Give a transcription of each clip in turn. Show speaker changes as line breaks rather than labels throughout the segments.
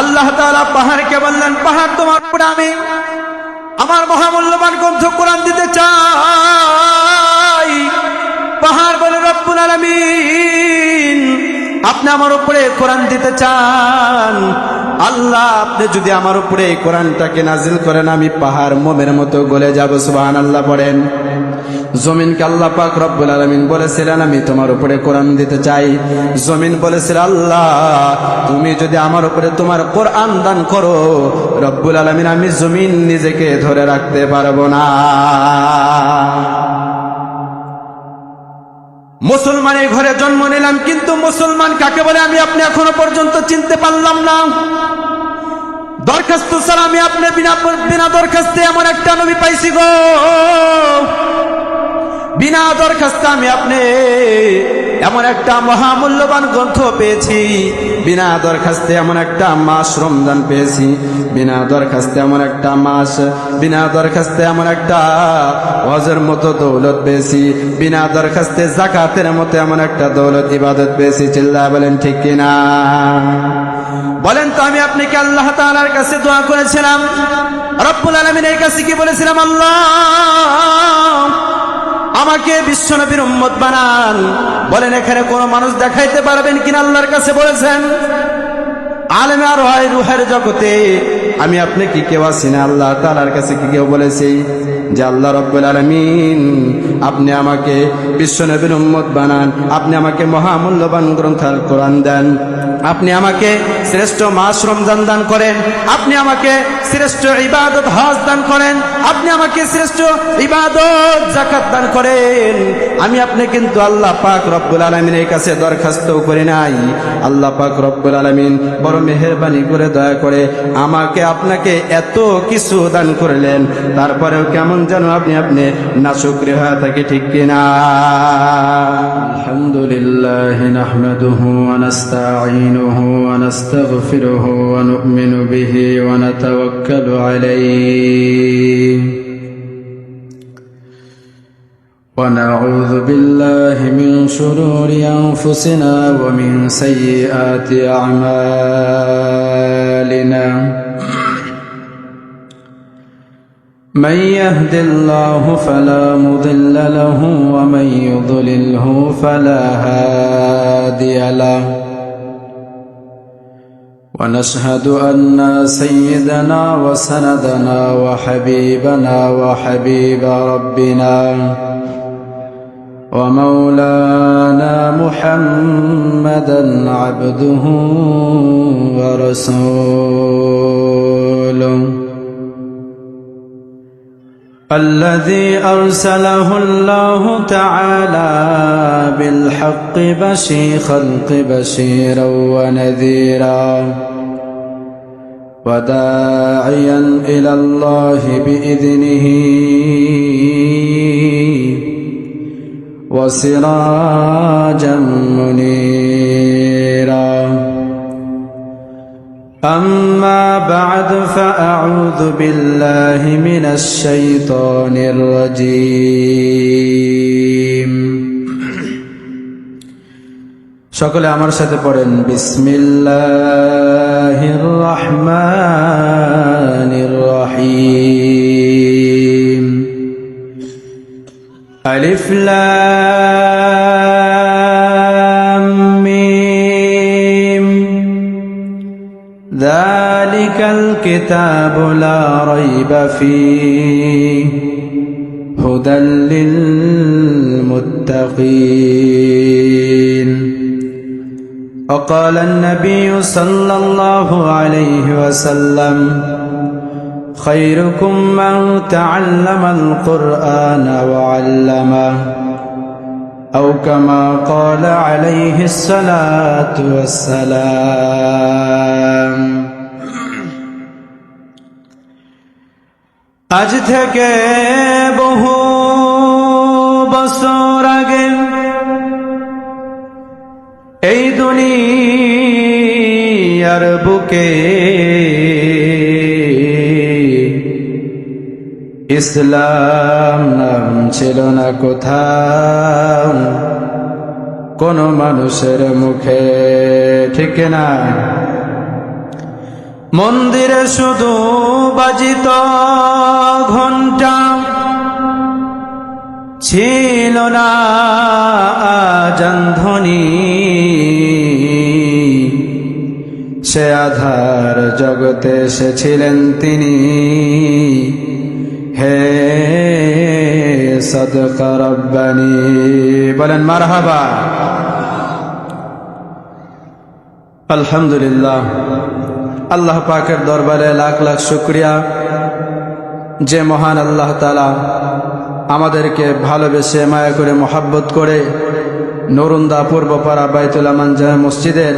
আল্লাহ তাআলা পাহাড়কে বললেন, পাহাড় তোমার উপরে আমি আমার মহামূল্যবান গ্রন্থ কোরআন দিতে চাই। পাহাড় বলে, রব্বুল আলামিন আপনি আমার উপরে কোরআন দিতে চান, আল্লাহ আপনি যদি আমার উপরে এই কোরআনটাকে নাজিল করেন আমি পাহাড় মোমের মতো গলে যাব। সুবহানাল্লাহ পড়েন। জমিনকে আল্লাহ পাক রব্বুল আলামিন বলেছিলেন আমি তোমার উপরে কোরআন দিতে চাই। জমিন বলেছিল, আল্লাহ তুমি যদি আমার উপরে তোমার কোরআন দান করো রব্বুল আলামিন আমি জমিন নিজেকে ধরে রাখতে পারবো না। মুসলমানের ঘরে জন্ম নিলাম, কিন্তু মুসলমান কাকে বলে আমি আপনি এখনো পর্যন্ত চিনতে পারলাম না। দরখাস্ত ছাড়া আমি আপনি বিনা দরখাস্তে এমন একটা নবী পাইছি গো, বিনা দরখাস্তে আমি আপনি এমন একটা মহামূল্যবান গ্রন্থ পেয়েছি, বিনা দরখাস্তে এমন একটা মাস রমজান পেয়েছি, বিনা দরখাস্তে এমন একটা মাস, বিনা দরখাস্তে এমন একটা হজের মতো দৌলত পেয়েছি, বিনা দরখাস্তে যাকাতের মতো এমন একটা দৌলত ইবাদত পেয়েছি। চিল্লায় বলেন ঠিক কিনা? বলেন তো আমি আপনি কি আল্লাহ তাআলার কাছে দোয়া করেছিলাম? রব্বুল আলামিনের কাছে কি বলেছিলাম? আল্লাহ আমাকে বিশ্বনবীর উম্মত বানান। বলেন এখানে কোন মানুষ দেখাইতে পারবেন কিনা আল্লাহর কাছে বলেছেন? আলেমে আর হয় রুহের জগতে আমি আপনি কি কেউ আছি না আল্লাহ তাআলার কাছে কি কেউ বলেছি যে আল্লাহ রব্বুল আলামিন আপনি আমাকে বিশ্বনবীর উম্মত বানান, আপনি আমাকে মহামূল্যবান গ্রন্থ আল কোরআন দেন, আপনি আমাকে শ্রেষ্ঠ মাস রমজান দান করেন, আপনি আমাকে শ্রেষ্ঠ ইবাদত হজ দান করেন, আপনি আমাকে শ্রেষ্ঠ ইবাদত যাকাত দান করেন। আমি আপনি কিন্তু আল্লাহ পাক রব্বুল আলামিনের কাছে দরখাস্ত করি নাই। আল্লাহ পাক রব্বুল আলামিন বড় মেহেরবানি করে দয়া করে আমাকে আপনাকে এত কিছু দান করলেন, তারপরেও কেমন যেন আপনি নাশুকরি হয়ে থাকে। ঠিক কিনা? আলহামদুলিল্লাহ নাহমাদুহু ওয়া নাস্তাঈনুহু ওয়া নাস্তাগফিরুহু ওয়া নু'মিনু বিহি ওয়া নাতাওয়াক্কালু আলাইহি ونعوذ بالله من شرور أنفسنا ومن سيئات أعمالنا من يهد الله فلا مضل له ومن يضلله فلا هادي له ونشهد أن سيدنا وسندنا وحبيبنا وحبيب ربنا ومولانا محمدا عبده ورسوله الذي أرسله الله تعالى بالحق بشيرا ونذيرا وداعيا إلى الله بإذنه وسراجا منيرا أما بعد فأعوذ بالله من الشيطان الرجيم সকলে আমার সাথে পড়েন বিসমিল্লাহির রহমানির রহিম আলিফ লাম মিম যালিকাল কিতাবু লা রাইবা ফীহি হুদাল লিল মুত্তাকিন وقال النبي صلى الله عليه وسلم خيركم من تعلم القرآن وعلمه أو كما قال عليه الصلاة والسلام আজ থেকে বহু বছর আগে এই দুনিয়ার বুকে ইসলাম নাম ছিল না কোথাও কোন মানুষের মুখে। ঠিক না? মন্দিরে শুধু বাজিত ঘণ্টা, ছিল না আযান ধ্বনি। সে আধার জগতে এসেছিলেন তিনি, হে সাদকা রব্বানি। বলেন মারহাবা। আলহামদুলিল্লাহ, আল্লাহ পাকের দরবারে লাখ লাখ শুকরিয়া যে মহান আল্লাহ তাআলা আমাদেরকে ভালোবেসে মায়া করে মহাব্বত করে নরুন্দা পূর্বপাড়া বাইতুল আমান জামে মসজিদের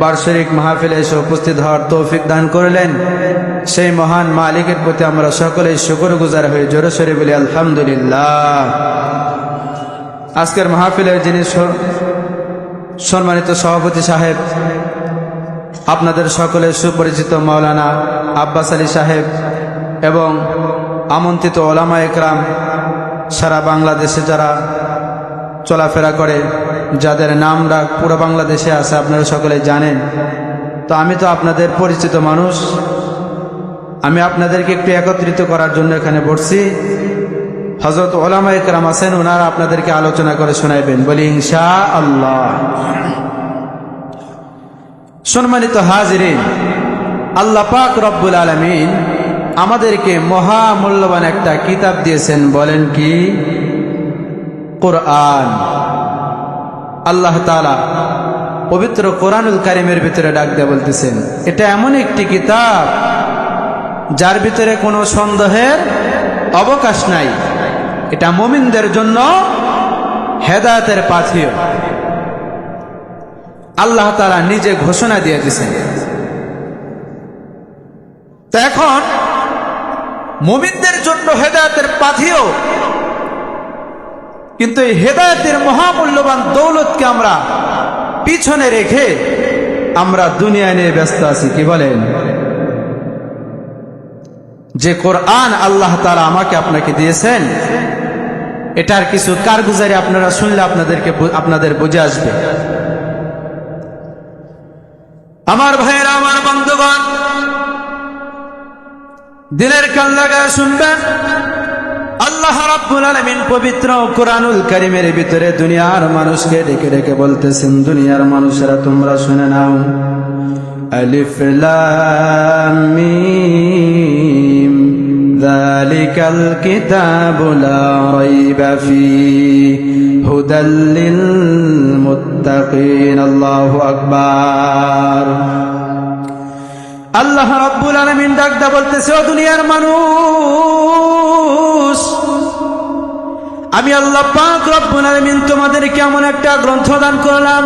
বার্ষিক মাহফিলে এসে উপস্থিত হওয়ার তৌফিক দান করলেন। সেই মহান মালিকের প্রতি আমরা সকলেই শুকরগুজার হয়ে জোরে সোরে বলি আলহামদুলিল্লাহ। আজকের মাহফিলের যিনি সম্মানিত সভাপতি সাহেব, আপনাদের সকলের সুপরিচিত মাওলানা আব্বাস আলী সাহেব এবং আমন্ত্রিত ওলামা একরাম, সারা বাংলাদেশে যারা চলাফেরা করে, যাদের নাম ডাক পুরো বাংলাদেশে আছে, আপনারা সকলে জানেন। তো আমি তো আপনাদের পরিচিত মানুষ, আমি আপনাদেরকে একটু একত্রিত করার জন্য এখানে বসছি। হযরত ওলামা একরাম আছেন, ওনারা আপনাদেরকে আলোচনা করে শোনাইবেন, বলি ইনশাআল্লাহ। সম্মানিত হাজিরিন, আল্লাহ পাক রব্বুল আলামিন আমাদেরকে মহামূল্যবান একটা কিতাব দিয়েছেন। বলেন কি? কোরআন। আল্লাহ তাআলা পবিত্র কোরআনুল কারীমের ভিতরে ডাক দিয়ে বলতেছেন, এটা এমন একটি কিতাব যার ভিতরে কোনো সন্দেহের অবকাশ নাই। এটা মুমিনদের জন্য হেদায়েতের পাথেয়। আল্লাহ তাআলা নিজে ঘোষণা দিয়ে দিয়েছেন। তো এখন মুমিনদের জন্য হেদায়েতের পাথেয়, কিন্তু এই হেদায়েতের মহামূল্যবান দৌলতকে আমরা পিছনে রেখে আমরা দুনিয়া নিয়ে ব্যস্ত আছি। কি বলেন? যে কোরআন আল্লাহ তাআলা আমাকে আপনাকে দিয়েছেন, এটার কিছু কারগুজারি আপনারা শুনলে আপনাদের বুঝে আসবে। আমার ভাইয়েরা, আমার বন্ধুগণ, দিলের কান লাগায় শুনবেন। আল্লাহ রাব্বুল আলামিন পবিত্র কোরআনুল কারীমের ভিতরে দুনিয়ার মানুষকে ডেকে ডেকে বলতেছেন, দুনিয়ার মানুষেরা তোমরা শুনে নাও, আলিফ লাম মিম যালিকাল কিতাবু লা রাইবা ফীহি হুদাল লিল মুত্তাকিন। আল্লাহু আকবার। আল্লাহ রাব্বুল আলামিন ডাকদা বলতেছে, ও দুনিয়ার মানুষ, আমি আল্লাহ পাক রব্বুল আলামিন তোমাদেরকে এমন একটা গ্রন্থ দান করলাম,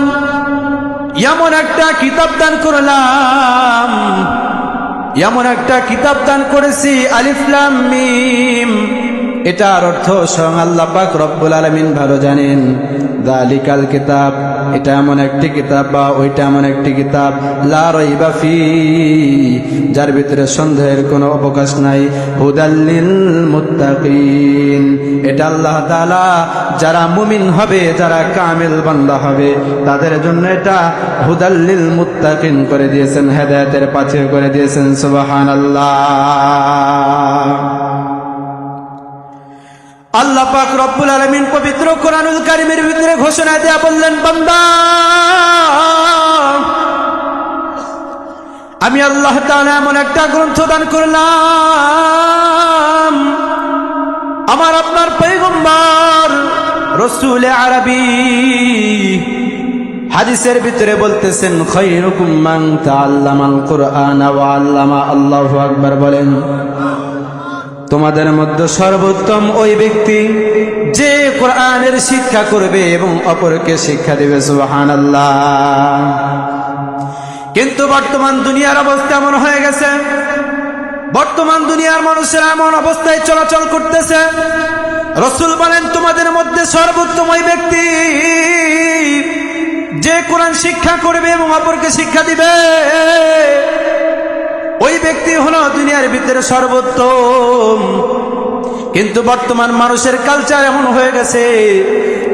এমন একটা কিতাব দান করলাম, এমন একটা কিতাব দান করেছি, আলিফ লাম মিম। এটার অর্থ স্বয়ং আল্লাহ পাক রব্বুল আলামিন ভালো জানেন। যালিকাল কিতাব, এটা এমন একটি কিতাব বা ওইটা এমন একটি কিতাব, লা রাইবা ফীহি, যার ভিতরে সন্দেহের কোনো অবকাশ নাই, হুদাল লিল মুত্তাকিন। এটা আল্লাহ তাআলা যারা মুমিন হবে, যারা কামিল বান্দা হবে, তাদের জন্য এটা হুদাল লিল মুত্তাকিন করে দিয়েছেন, হেদায়েতের পাথেয় করে দিয়েছেন। সুবহানাল্লাহ। আল্লাহ পাক রব্বুল আলামিন পবিত্র কোরআনুল কারীমের ভিতরে ঘোষণা দেয়া বললেন, বান্দা, আমি আল্লাহ তাআলা এমন একটা গ্রন্থ দান করলাম, আমার আপনার পয়গম্বর রাসূল আরবী হাদিসের ভিতরে বলতেছেন, খায়রুকুম মান তাআল্লামাল কুরআন ওয়া আল্লামা। আল্লাহু আকবার। বলেন, তোমাদের মধ্যে সর্বোত্তম ওই ব্যক্তি যে কোরআনের শিক্ষা করবে এবং অপরকে শিক্ষা দেবে। সুবহানাল্লাহ। কিন্তু বর্তমান দুনিয়ার অবস্থা এমন হয়ে গেছে, বর্তমান দুনিয়ার মানুষেরা এমন অবস্থায় চলাচল করতেছে, রাসূল বলেন, তোমাদের মধ্যে সর্বোত্তম ওই ব্যক্তি যে কোরআন শিক্ষা করবে এবং অপরকে শিক্ষা দিবে, ওই ব্যক্তি হলো দুনিয়ার ভিতরে সর্বোত্তম। কিন্তু বর্তমান মানুষের কালচার এমন হয়ে গেছে,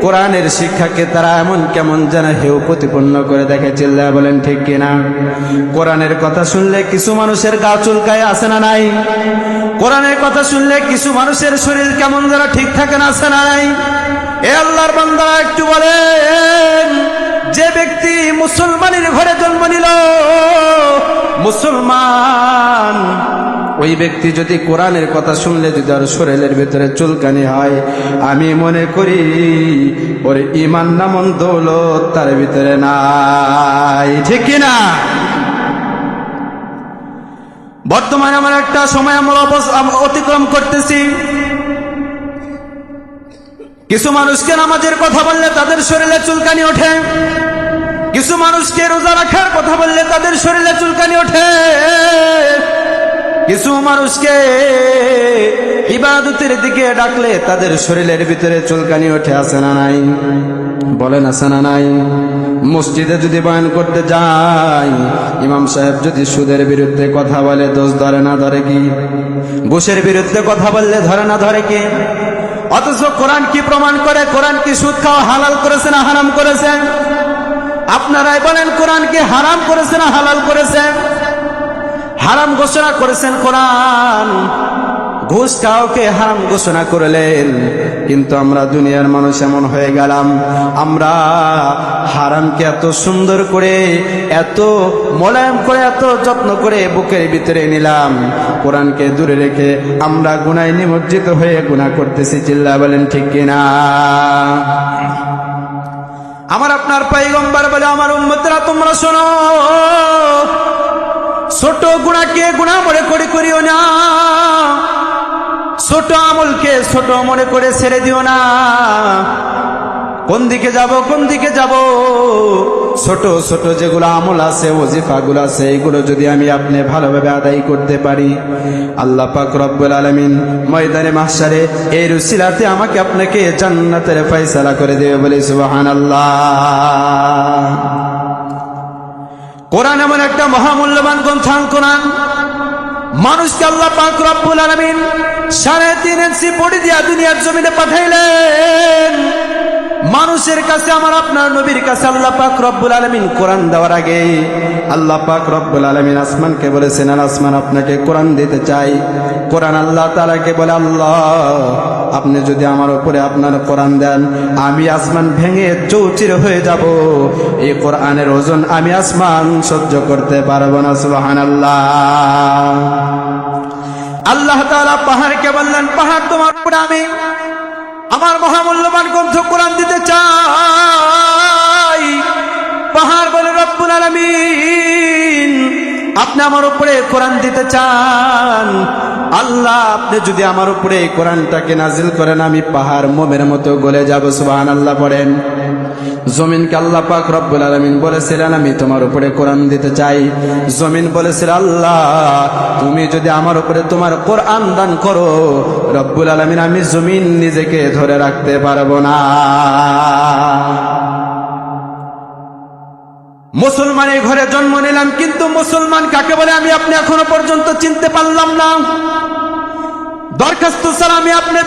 কোরআনের শিক্ষাকে তারা এমন কেমন যেন হেউ প্রতিপন্ন করে দেখে। চিল্লায় বলেন ঠিক কিনা? কোরআনের কথা শুনলে কিছু মানুষের গা চুলকায়, আছে না নাই? কোরআনের কথা শুনলে কিছু মানুষের শরীর কেমন যেন ঠিক থাকে না, আছে না নাই? এ আল্লাহর বান্দারা একটু বলেন, যে ব্যক্তি মুসলমানের ঘরে জন্ম নিল, মুসলমান, ওই ব্যক্তি যদি কোরআনের কথা শুনলে যদি ওর শরীরের ভিতরে চুলকানি হয়, আমি মনে করি ওর ঈমান নামন দৌলত তার ভিতরে নাই। ঠিক কিনা? বর্তমানে আমার একটা সময় আমরা অতিক্রম করতেছি। কিছু মানুষকে নামাজের কথা বললে তাদের শরীরে চুলকানি ওঠে, কিছু মানুষকে রোজা রাখার কথা বললে তাদের শরীরে চুলকানি ওঠে, কিছু মানুষকে ইবাদতের দিকে ডাকলে তাদের শরীরের ভিতরে চুলকানি ওঠে, আছে না নাই? বলেন আছে না নাই? মসজিদে যদি বয়ান করতে যাই, ইমাম সাহেব যদি সুদের বিরুদ্ধে কথা বলে, দোষ ধরে না ধরে কি? ঘুষের বিরুদ্ধে কথা বললে ধরে না ধরে কি? অথচ কোরআন কি প্রমাণ করে? কোরআন কি সুদ খাওয়া হালাল করেছে না হারাম করেছে? আপনারাই বলেন, কোরআন কি হারাম করেছে না হালাল করেছে? হারাম ঘোষণা করেছেন কোরআন, ঘুষ খাওয়াকে হারাম ঘোষণা করলেন। কিন্তু আমরা দুনিয়ার মানুষ এমন হয়ে গেলাম, আমরা হারামকে এত সুন্দর করে, এত মোলায়েম করে, এত যত্ন করে বুকের ভিতরে নিলাম, কোরআনকে দূরে রেখে আমরা গুনায় নিমজ্জিত হয়ে গুনাহ করতেছি। চিল্লা বলেন ঠিক কিনা? আমার আপনার পয়গম্বর বলে, আমার উম্মতরা তোমরা শোনো, ছোট গুনাহকে গুনাহ মনে করে করিও না, ছোট আমলকে ছোট মনে করে ছেড়ে দিও না। কোন দিকে যাব, কোন দিকে যাব? ছোট ছোট যেগুলো আমল আছে, ওজিফাগুলো আছে, এগুলো যদি আমি আপনি ভালোভাবে আদায় করতে পারি, আল্লাহ পাক রব্বুল আলামিন ময়দানে মাহশারে এই রুসিলাতে আমাকে আপনাকে জান্নাতের ফয়সালা করে দেবে। বলি সুবহানাল্লাহ। কোরআন এমন একটা মহামূল্যবান গ্রন্থ, কোরআন মানুষকে আল্লাহ পাক রব্বুল আলামিন 3.5 ইঞ্চি বডি দিয়া দুনিয়ার জমিনে পাঠাইলেন। মানুষের কাছে, আমার আপনার নবীর কাছে আল্লাহ পাক রব্বুল আলামিন কোরআন দেওয়ার আগে আল্লাহ পাক রব্বুল আলামিন আসমানকে বলেছেন, আর আসমান আপনাকে কোরআন দিতে চাই। কোরআন আল্লাহ তাআলাকে বলে, আল্লাহ আপনি যদি আমার উপরে আপনার কোরআন দেন, আমি আসমান ভেঙে চৌচির হয়ে যাব। এই কোরআনের ওজন আমি আসমান সহ্য করতে পারবো না। সুবহানাল্লাহ। আল্লাহ তাআলা পাহাড়কে বললেন, পাহাড় তোমার উপরে আমি আমার মহামূল্যবান গ্রন্থ কোরআন দিতে চাই। পাহাড় বলে, রব্বুল আলামিন আপনি আমার উপরে কোরআন দিতে চান, আল্লাহ আপনি যদি আমার উপরে কোরআনটাকে নাজিল করেন, আমি পাহাড় মোমের মতো গলে যাব। সুবহানাল্লাহ পড়েন। জমিনকে আল্লাহ পাক রব্বুল আলামিন বলেছিলেন, আমি তোমার উপরে কোরআন দিতে চাই। জমিন বলেছিল, আল্লাহ তুমি যদি আমার উপরে তোমার কোরআন দান করো, রব্বুল আলামিন আমি জমিন নিজেকে ধরে রাখতে পারবো না। মুসলমানের ঘরে জন্ম নিলাম, কিন্তু মুসলমান কাকে বলে আমি আপনি এখনো পর্যন্ত চিনতে পারলাম না। দরখাস্ত ছাড়া আমি আপনি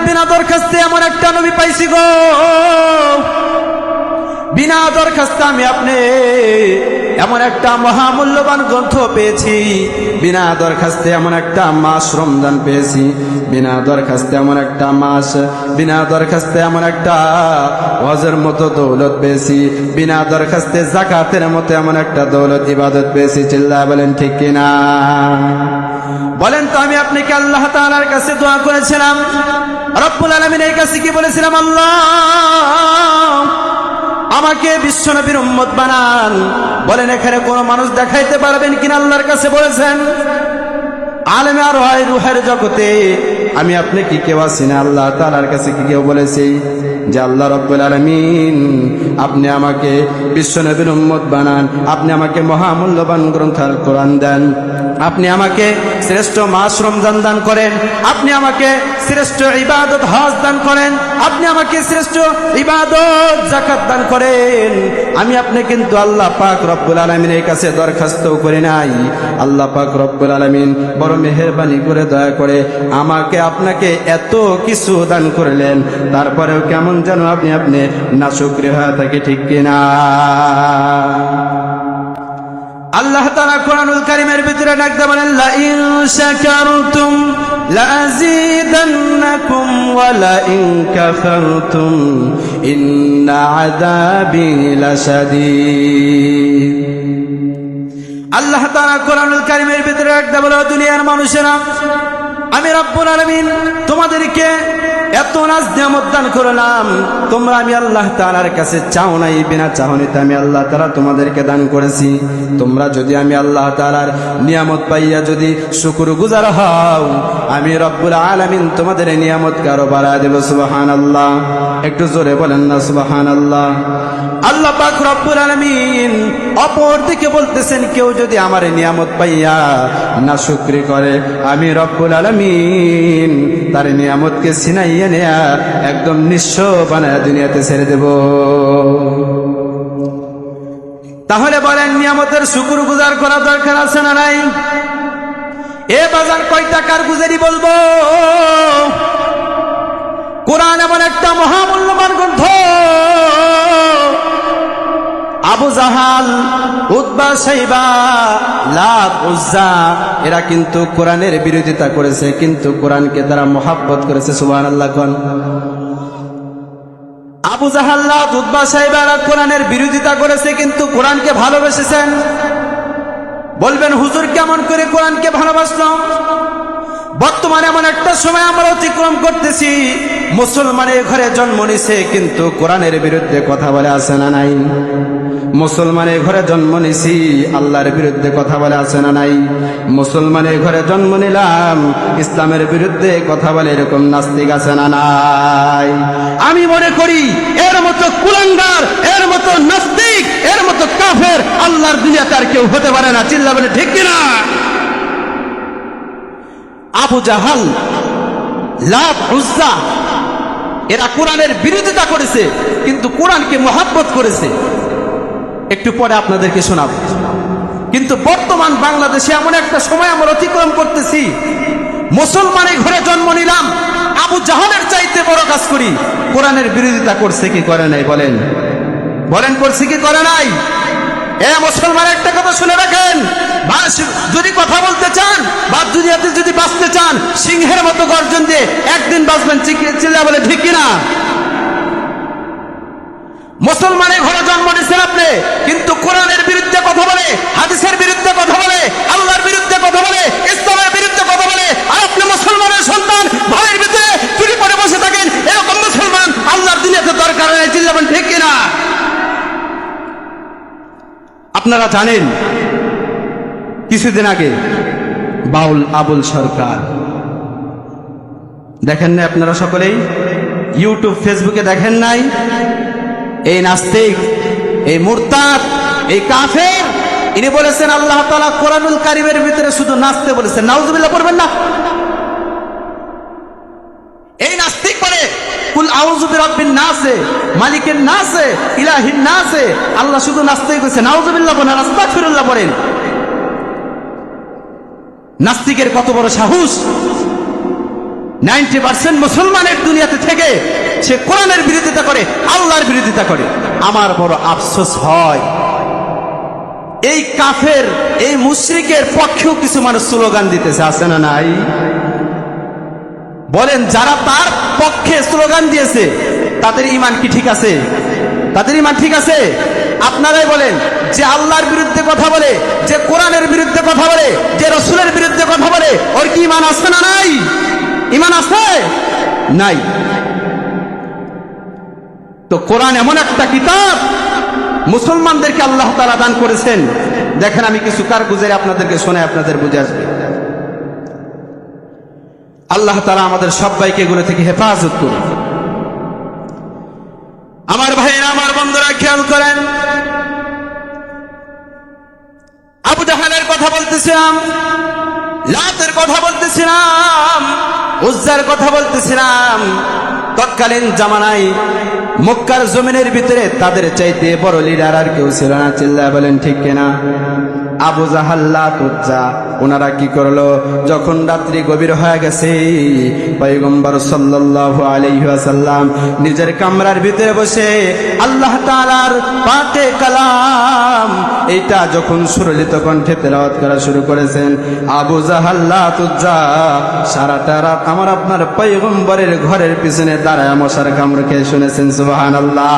বিনা দরখাস্তে এমন একটা নবী পাইছি গো, বিনা দরখাস্তে আমি আপনি এমন একটা মহামূল্যবান গ্রন্থ পেয়েছি, বিনা দরখাস্তে এমন একটা মাস রমজান পেয়েছি, বিনা দরখাস্তে এমন একটা মাস, বিনা দরখাস্তে এমন একটা হজের মতো দৌলত পেয়েছি, বিনা দরখাস্তে যাকাতের মতো এমন একটা দৌলত ইবাদত পেয়েছি। চিল্লায় বলেন ঠিক কিনা? বলেন তো, আমি আপনাকে আল্লাহ তাআলার কাছে দোয়া করেছিলাম, রব্বুল আলামিনের কাছে কি বলেছিলাম? আল্লাহ আমাকে বিশ্বনবীর উম্মত বানান। বলেন এখানে কোন মানুষ দেখাইতে পারবেন কিনা আল্লাহর কাছে বলেছেন? আলেমে আর হয় রুহের জগতে আমি আপনি কি কেউ আছি না? আল্লাহ তাআলার কাছে কি কেউ বলেছি যে আল্লাহ রব্বুল আলামিন আপনি আমাকে বিশ্বনবীর উম্মত বানান, আপনি আমাকে মহামূল্যবান গ্রন্থ আল কোরআন দেন? আপনি আমাকে শ্রেষ্ঠ মাস রমজান দান করেন, আপনি আমাকে শ্রেষ্ঠ ইবাদত হজ দান করেন, আপনি আমাকে শ্রেষ্ঠ ইবাদত যাকাত দান করেন। আমি আপনি কিন্তু আল্লাহ পাক রব্বুল আলামিনের কাছে দরখাস্ত করি নাই। আল্লাহ পাক রব্বুল আলামিন বড় মেহেরবানি করে দয়া করে আমাকে আপনাকে এত কিছু দান করলেন, তারপরেও কেমন যেন আপনি নাশুকরি হয়ে থাকে, ঠিক কিনা? আল্লাহ তাআলা কোরআনুল কারীমের ভিতরে ডাকতে বলেন, লা ইন শাকারতুম লাযীদান্নাকুম ওয়া লা ইন কাফারতুম ইন্না আযাবি লাশাদীদ। আল্লাহ তাআলা কোরআনুল কারীমের ভিতরে ডাকতে বলে, দুনিয়ার মানুষেরা, আমি রব্বুল আলামিন তোমাদেরকে এত নাজ নিয়ামত দান করলাম, তোমরা আমি আল্লাহ তাআলার কাছে চাও নাই, বিনা চাহনিতে আমি আল্লাহ তাআলা তোমাদেরকে দান করেছি। তোমরা যদি আমি আল্লাহ তাআলার নিয়ামত পাইয়া যদি শুকরগুজার হও, আমি রব্বুল আলামিন তোমাদের নিয়ামতকে আরো বাড়ায় দেব। সুবহানাল্লাহ, একটু জোরে বলেন না সুবহানাল্লাহ। আল্লাহ পাক রব্বুল আলামিন অপর দিকে বলতেছেন, কেউ যদি আমার নিয়ামত পাইয়া নাশুকরি করে, আমি রব্বুল আলামিন তার নিয়ামতকে ছিনাইয়া নেয়া একদম নিঃস্ব বানায় দুনিয়াতে ছেড়ে দেব। তাহলে বলেন, নিয়ামতের শুকরগুজার করা দরকার আছে না নাই? এ বাজার কয় টাকার গুজারি বলবো? কোরআন এমন একটা মহামূল্যবান গ্রন্থ। আবু জাহাল, উতবা, শাইবা, লাত, উজ্জা এরা কিন্তু কোরআনের বিরোধিতা করেছে, কিন্তু কোরআনকে তারা মহাব্বত করেছে। সুবহানাল্লাহ কোন? আবু জাহাল, লাত, উতবা, শাইবা এরা কোরআনের বিরোধিতা করেছে, কিন্তু কোরআনকে ভালোবেসেছেন। বলবেন, হুজুর কেমন করে কোরআনকে ভালোবাসলো? বর্তমানে এমন একটা সময় আমরা অতিক্রম করতেছি, মুসলমানের ঘরে জন্ম নিছে কিন্তু কোরআনের বিরুদ্ধে কথা বলে, আছে না নাই? মুসলমানের ঘরে জন্ম নিছি, আল্লাহর বিরুদ্ধে কথা বলে, আছে না নাই? মুসলমানের ঘরে জন্ম নিলাম, ইসলামের বিরুদ্ধে কথা বলে, এরকম নাস্তিক আছে না নাই? আমি মনে করি এর মতো কুলাঙ্গার, এর মতো নাস্তিক, এর মতো কাফের আল্লাহর দুনিয়াতে আর কেউ হতে পারে না। চিল্লা বলে ঠিক কিনা? আবু জাহাল, লাত, উজ্জা এরা কোরআনের বিরোধিতা করেছে, কিন্তু কোরআনকে মহাব্বত করেছে। একটু পরে আপনাদেরকে শোনাব। কিন্তু বর্তমান বাংলাদেশে এমন একটা সময় আমরা অতিক্রম করতেছি, মুসলমানের ঘরে জন্ম নিলাম, আবু জাহালের চাইতে বড় কাজ করি। কোরআনের বিরোধিতা করছে কি করে নাই? বলেন বলেন, করছে কি করে নাই? এ মুসলমান, একটা কথা শুনে রাখেন, যদি কথা বলতে চান বা দুনিয়াতে যদি বাঁচতে চান, সিংহের মতো গর্জন দিয়ে একদিন বাঁচবেন। চিল্লা বলে ঠিক কিনা? মুসলমানের ঘরে জন্ম নিয়েছেন আপনি, কিন্তু কোরআনের বিরুদ্ধে কথা বলে, হাদিসের বিরুদ্ধে কথা বলে, আল্লাহর বিরুদ্ধে কথা বলে, ইসলামের বিরুদ্ধে কথা বলে, আর আপনি মুসলমানের সন্তান ঘরের ভিতরে চুরি করে বসে থাকেন। এরকম মুসলমান আল্লাহর দুনিয়াতে দরকার নেই। চিল্লা বলে ঠিক কিনা? আপনারা জানেন, কিছুদিন আগে বাউল আবুল সরকার, দেখেন না আপনারা সকলেই? ইউটিউব, ফেসবুকে দেখেন নাই? এই নাস্তিক, এই মুরতাদ, এই কাফের, ইনি বলেছেন আল্লাহ তাআলা কোরআনুল কারীমের ভিতরে শুধু নাচতে বলেছেন। নাউজুবিল্লাহ পড়বেন না? এই নাস্তিক বলে কুল আউযু বিরাব্বিন নাস, মালিকিন নাস, ইলাহিন নাস, আল্লাহ শুধু নাচতেই কইছে। নাউজুবিল্লাহ বলেন, আস্তাগফিরুল্লাহ বলেন। নাস্তিকের কত বড় সাহস! 90% মুসলমানের দুনিয়াতে থেকে সে কোরআনের বিরোধিতা করে, আল্লাহর বিরোধিতা করে। আমার বড় আফসোস হয়, এই কাফের, এই মুশরিকের পক্ষেও কিছু মানুষ স্লোগান দিতেছে, আছে না নাই? বলেন, যারা তার পক্ষে স্লোগান দিয়েছে তাদের ঈমান কি ঠিক আছে? তাদের ঈমান ঠিক আছে? আপনারাই বলেন, যে আল্লাহর বিরুদ্ধে কথা বলে, যে কোরআনের বিরুদ্ধে কথা বলে, যে রাসূলের বিরুদ্ধে কথা বলে, ওর কি ঈমান আছে না নাই? ঈমান আছে? নাই। তো কোরআন এমন একটা কিতাব, মুসলমানদেরকে আল্লাহ তাআলা দান করেছেন। দেখেন, আমি কিছু কারগুজারি আপনাদেরকে শোনাই, আপনাদের বুঝে আসবে। আল্লাহ তাআলা আমাদের সবাইকে এগুলো থেকে হেফাজত করুন। আমার ভাইয়েরা, আমার বন্ধুরা, খেয়াল করেন, আবু জাহালের কথা বলতেছিলাম। বলতেছিলাম, উজ্জার কথা বলতেছিলাম। তৎকালীন জামানায় মক্কার জমিনের ভিতরে তাদের চাইতে বড় লিডার আর কেউ ছিল না। চিল্লায় বলেন ঠিক কিনা? আবু জাহাল, লাত, উজ্জা, ওনারা কি করলো? যখন রাত্রি গভীর হয়ে গেছে, পয়গম্বর সাল্লাল্লাহু আলাইহি ওয়াসাল্লাম নিজের কামরার ভিতরে বসে আল্লাহ তাআলার পাকে কালাম এইটা যখন সুরলিত কণ্ঠে তেলাওয়াত করা শুরু করেছেন, আবু জাহাল, লাত, উজ্জা সারাটা রাত আমার আপনার পয়গম্বরের ঘরের পিছনে দাঁড়ায় মশার কামড় খেয়ে শুনেছেন। সুবহানাল্লাহ।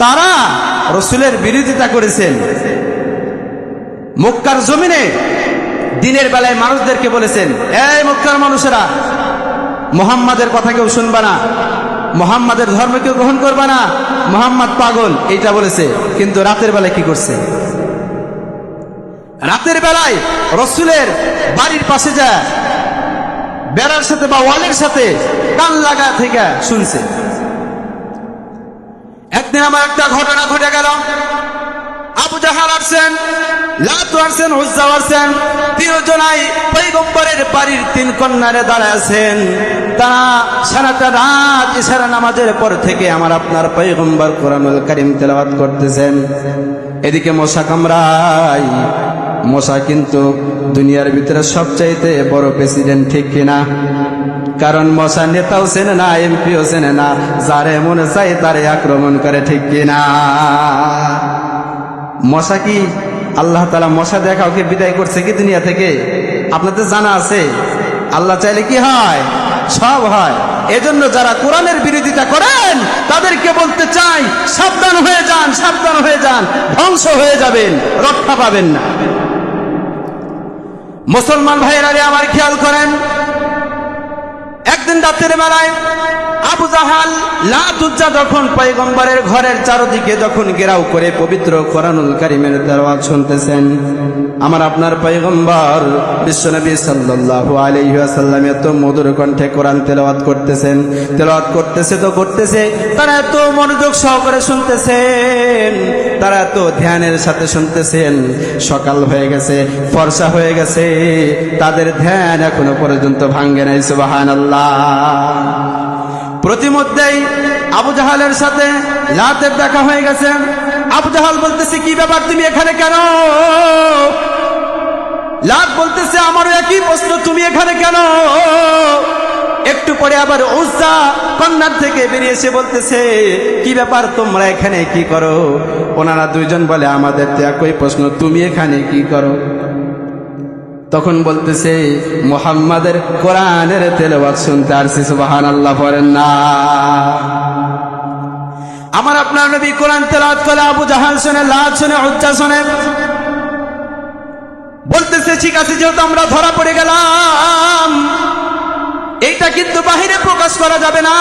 তারা রসুলের বিরোধিতা করেছেন। মক্কার জমিনে দিনের বেলায় মানুষদেরকে বলেছেন, এই মক্কার মানুষেরা, মুহাম্মাদের কথা কেউ শুনবা না, মুহাম্মাদের ধর্ম কেউ গ্রহণ করবা না, মুহাম্মদ পাগল, এইটা বলেছে। কিন্তু রাতের বেলায় কি করছে? রাতের বেলায় রসুলের বাড়ির পাশে যায় বেড়ার সাথে বা ওয়ালের সাথে কান লাগা থেকে শুনছে। একদিন আমার একটা ঘটনা ঘটে গেল। আবু জাহাল আসছেন, লাত আসছেন, উজ্জা আসছেন, তিনজনাই পয়গম্বরের বাড়ির তিন কন্যারে দাঁড়ায় আছেন। তারা সারাটা রাত ইশারা নামাজের পর থেকে আমার আপনার পয়গম্বর কোরআনুল কারীম তেলাওয়াত করতেছেন। এদিকে মশা কামড়ায়। মশা কিন্তু দুনিয়ার ভিতরে সবচাইতে বড় প্রেসিডেন্ট, ঠিক কিনা? কারণ মশা নেতাও চেনে না, এমপিও চেনে না, যারে মনে চাই তারে আক্রমণ করে, ঠিক কিনা? মশা কি আল্লাহ তাআলা মশা দিয়ে কাউকে বিদায় করছে কি দুনিয়া থেকে? আপনাদের জানা আছে? আল্লাহ চাইলে কি হয়? সব হয়। এজন্য যারা কোরআনের বিরোধিতা করেন তাদেরকে বলতে চাই, সাবধান হয়ে যান, সাবধান হয়ে যান, ধ্বংস হয়ে যাবেন, রক্ষা পাবেন না। মুসলমান ভাইয়েরা আমার খেয়াল করেন, একদিন রাতের বেলায় আবু জাহাল, লাত, উজ্জা যখন পয়গম্বরের ঘরের চারদিকে যখন ঘেরাও করে পবিত্র কোরআনুল কারীমের তেলাওয়াত শুনতেছেন, আমার আপনার পয়গম্বর বিশ্বনবী সাল্লাল্লাহু আলাইহি ওয়াসাল্লাম এত মধুর কণ্ঠে কোরআন তেলাওয়াত করতেছেন। তেলাওয়াত করতেছে তো করতেছে, তারা এত মনোযোগ সহকারে শুনতেছেন, তারা এত ধ্যানের সাথে শুনতেছেন। সকাল হয়ে গেছে, ফর্সা হয়ে গেছে, তাদের ধ্যান এখনো পর্যন্ত ভাঙ্গে নাই। সুবহানাল্লাহ। প্রতিমধ্যেই আবু জাহালের সাথে লাতের দেখা হয়ে গেছে। আবু জাহাল বলতেছে, কি ব্যাপার, তুমি এখানে কেন? লাত বলতেছে, আমারও একই প্রশ্ন, তুমি এখানে কেন? একটু পরে আবার উজ্জা কন্যার থেকে বেরিয়ে এসে বলতেছে, কি ব্যাপার, তোমরা এখানে কি করো? ওনারা দুইজন বলে, আমাদের তো একই প্রশ্ন, তুমি এখানে কি করো? তখন বলতেছে, মুহাম্মাদের কোরআনের তেলাওয়াত শুনতে আসছি। সুবহানাল্লাহ পড়েন না? আমার আপনার নবী কোরআন তেলাওয়াত করে আবু জাহাল শুনে, লাত শুনে, উজ্জা শুনে, বলতেছে, ঠিক আছে, যেহেতু আমরা ধরা পড়ে গেলাম, এইটা কিন্তু বাহিরে প্রকাশ করা যাবে না,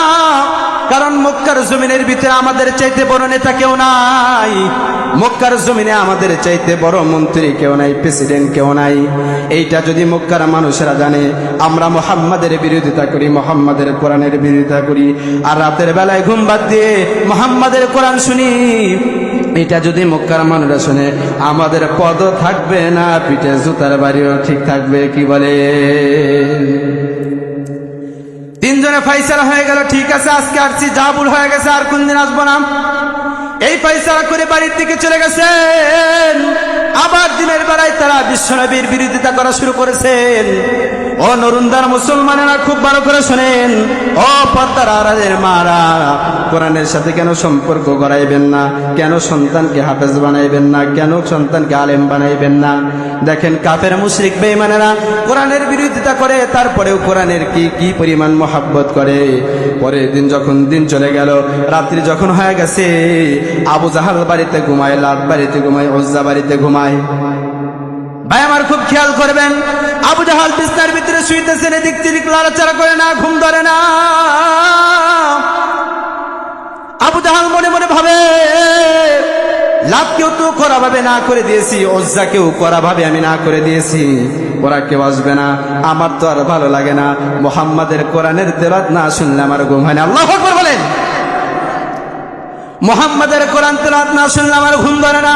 কারণ মক্কার জমিনের ভিতরে আমাদের চাইতে বড় নেতা কেউ নাই, মক্কার জমিনে আমাদের চাইতে বড় মন্ত্রী কেউ নাই, প্রেসিডেন্ট কেউ নাই। এইটা যদি মক্কার মানুষেরা জানে আমরা মুহাম্মাদের বিরোধিতা করি, মুহাম্মাদের কোরআনের বিরোধিতা করি, আর রাতের বেলায় ঘুম বাদ দিয়ে মুহাম্মাদের কোরআন শুনি, এটা যদি মক্কার মানুষরা শুনে, আমাদের পদও থাকবে না, পিঠে জুতার বাড়িও ঠিক থাকবে। কি বলে? তিনজনে ফাইসালা হয়ে গেল, ঠিক আছে আজকে আসছি, যা ভুল হয়ে গেছে আর কোনদিন আসবো না। এই ফাইসালা করে বাড়ির দিকে চলে গেছেন। আবার দিনের বেলায় তারা বিশ্বনবীর বিরোধিতা করা শুরু করেছেন। ও নরুন্দার মুসলমানেরা খুব ভালো করে শোনেন, ও পর্দার আড়ালের মারা, কোরআনের সাথে কেন সম্পর্ক গড়াইবেন না? কেন সন্তানকে হাফেজ বানাইবেন না? কেন সন্তানকে আলেম বানাইবেন না? দেখেন কাফের মুশরিক বেঈমানেরা কোরআনের বিরোধিতা করে, তারপরেও কোরআনের কি পরিমাণ মহব্বত করে। পরের দিন যখন দিন চলে গেল, রাত্রি যখন হয়ে গেছে, আবু জাহাল বাড়িতে ঘুমায়, লাত বাড়িতে ঘুমায়, উজ্জা বাড়িতে ঘুমায়। ভাই আমার খুব খেয়াল করবেন, আবু জাহাল বিছানার ভিতরে শুইতেছেন, এদিক সেদিক লড়াচড়া করে না, ঘুম ধরে না। আবু জাহাল মনে মনে ভাবে, লাতকেও তো করা ভাবে না করে দিয়েছি, উজ্জাকেও করা ভাবে আমি না করে দিয়েছি, ওরা কেউ আসবে না, আমার তো আর ভালো লাগে না, মুহাম্মাদের কোরআনের তেলাওয়াত না শুনলে আমার ঘুম হয় না। আল্লাহু আকবার বলেন। মুহাম্মাদের কোরআন তেলাওয়াত না শুনলে আমার ঘুম ধরে না।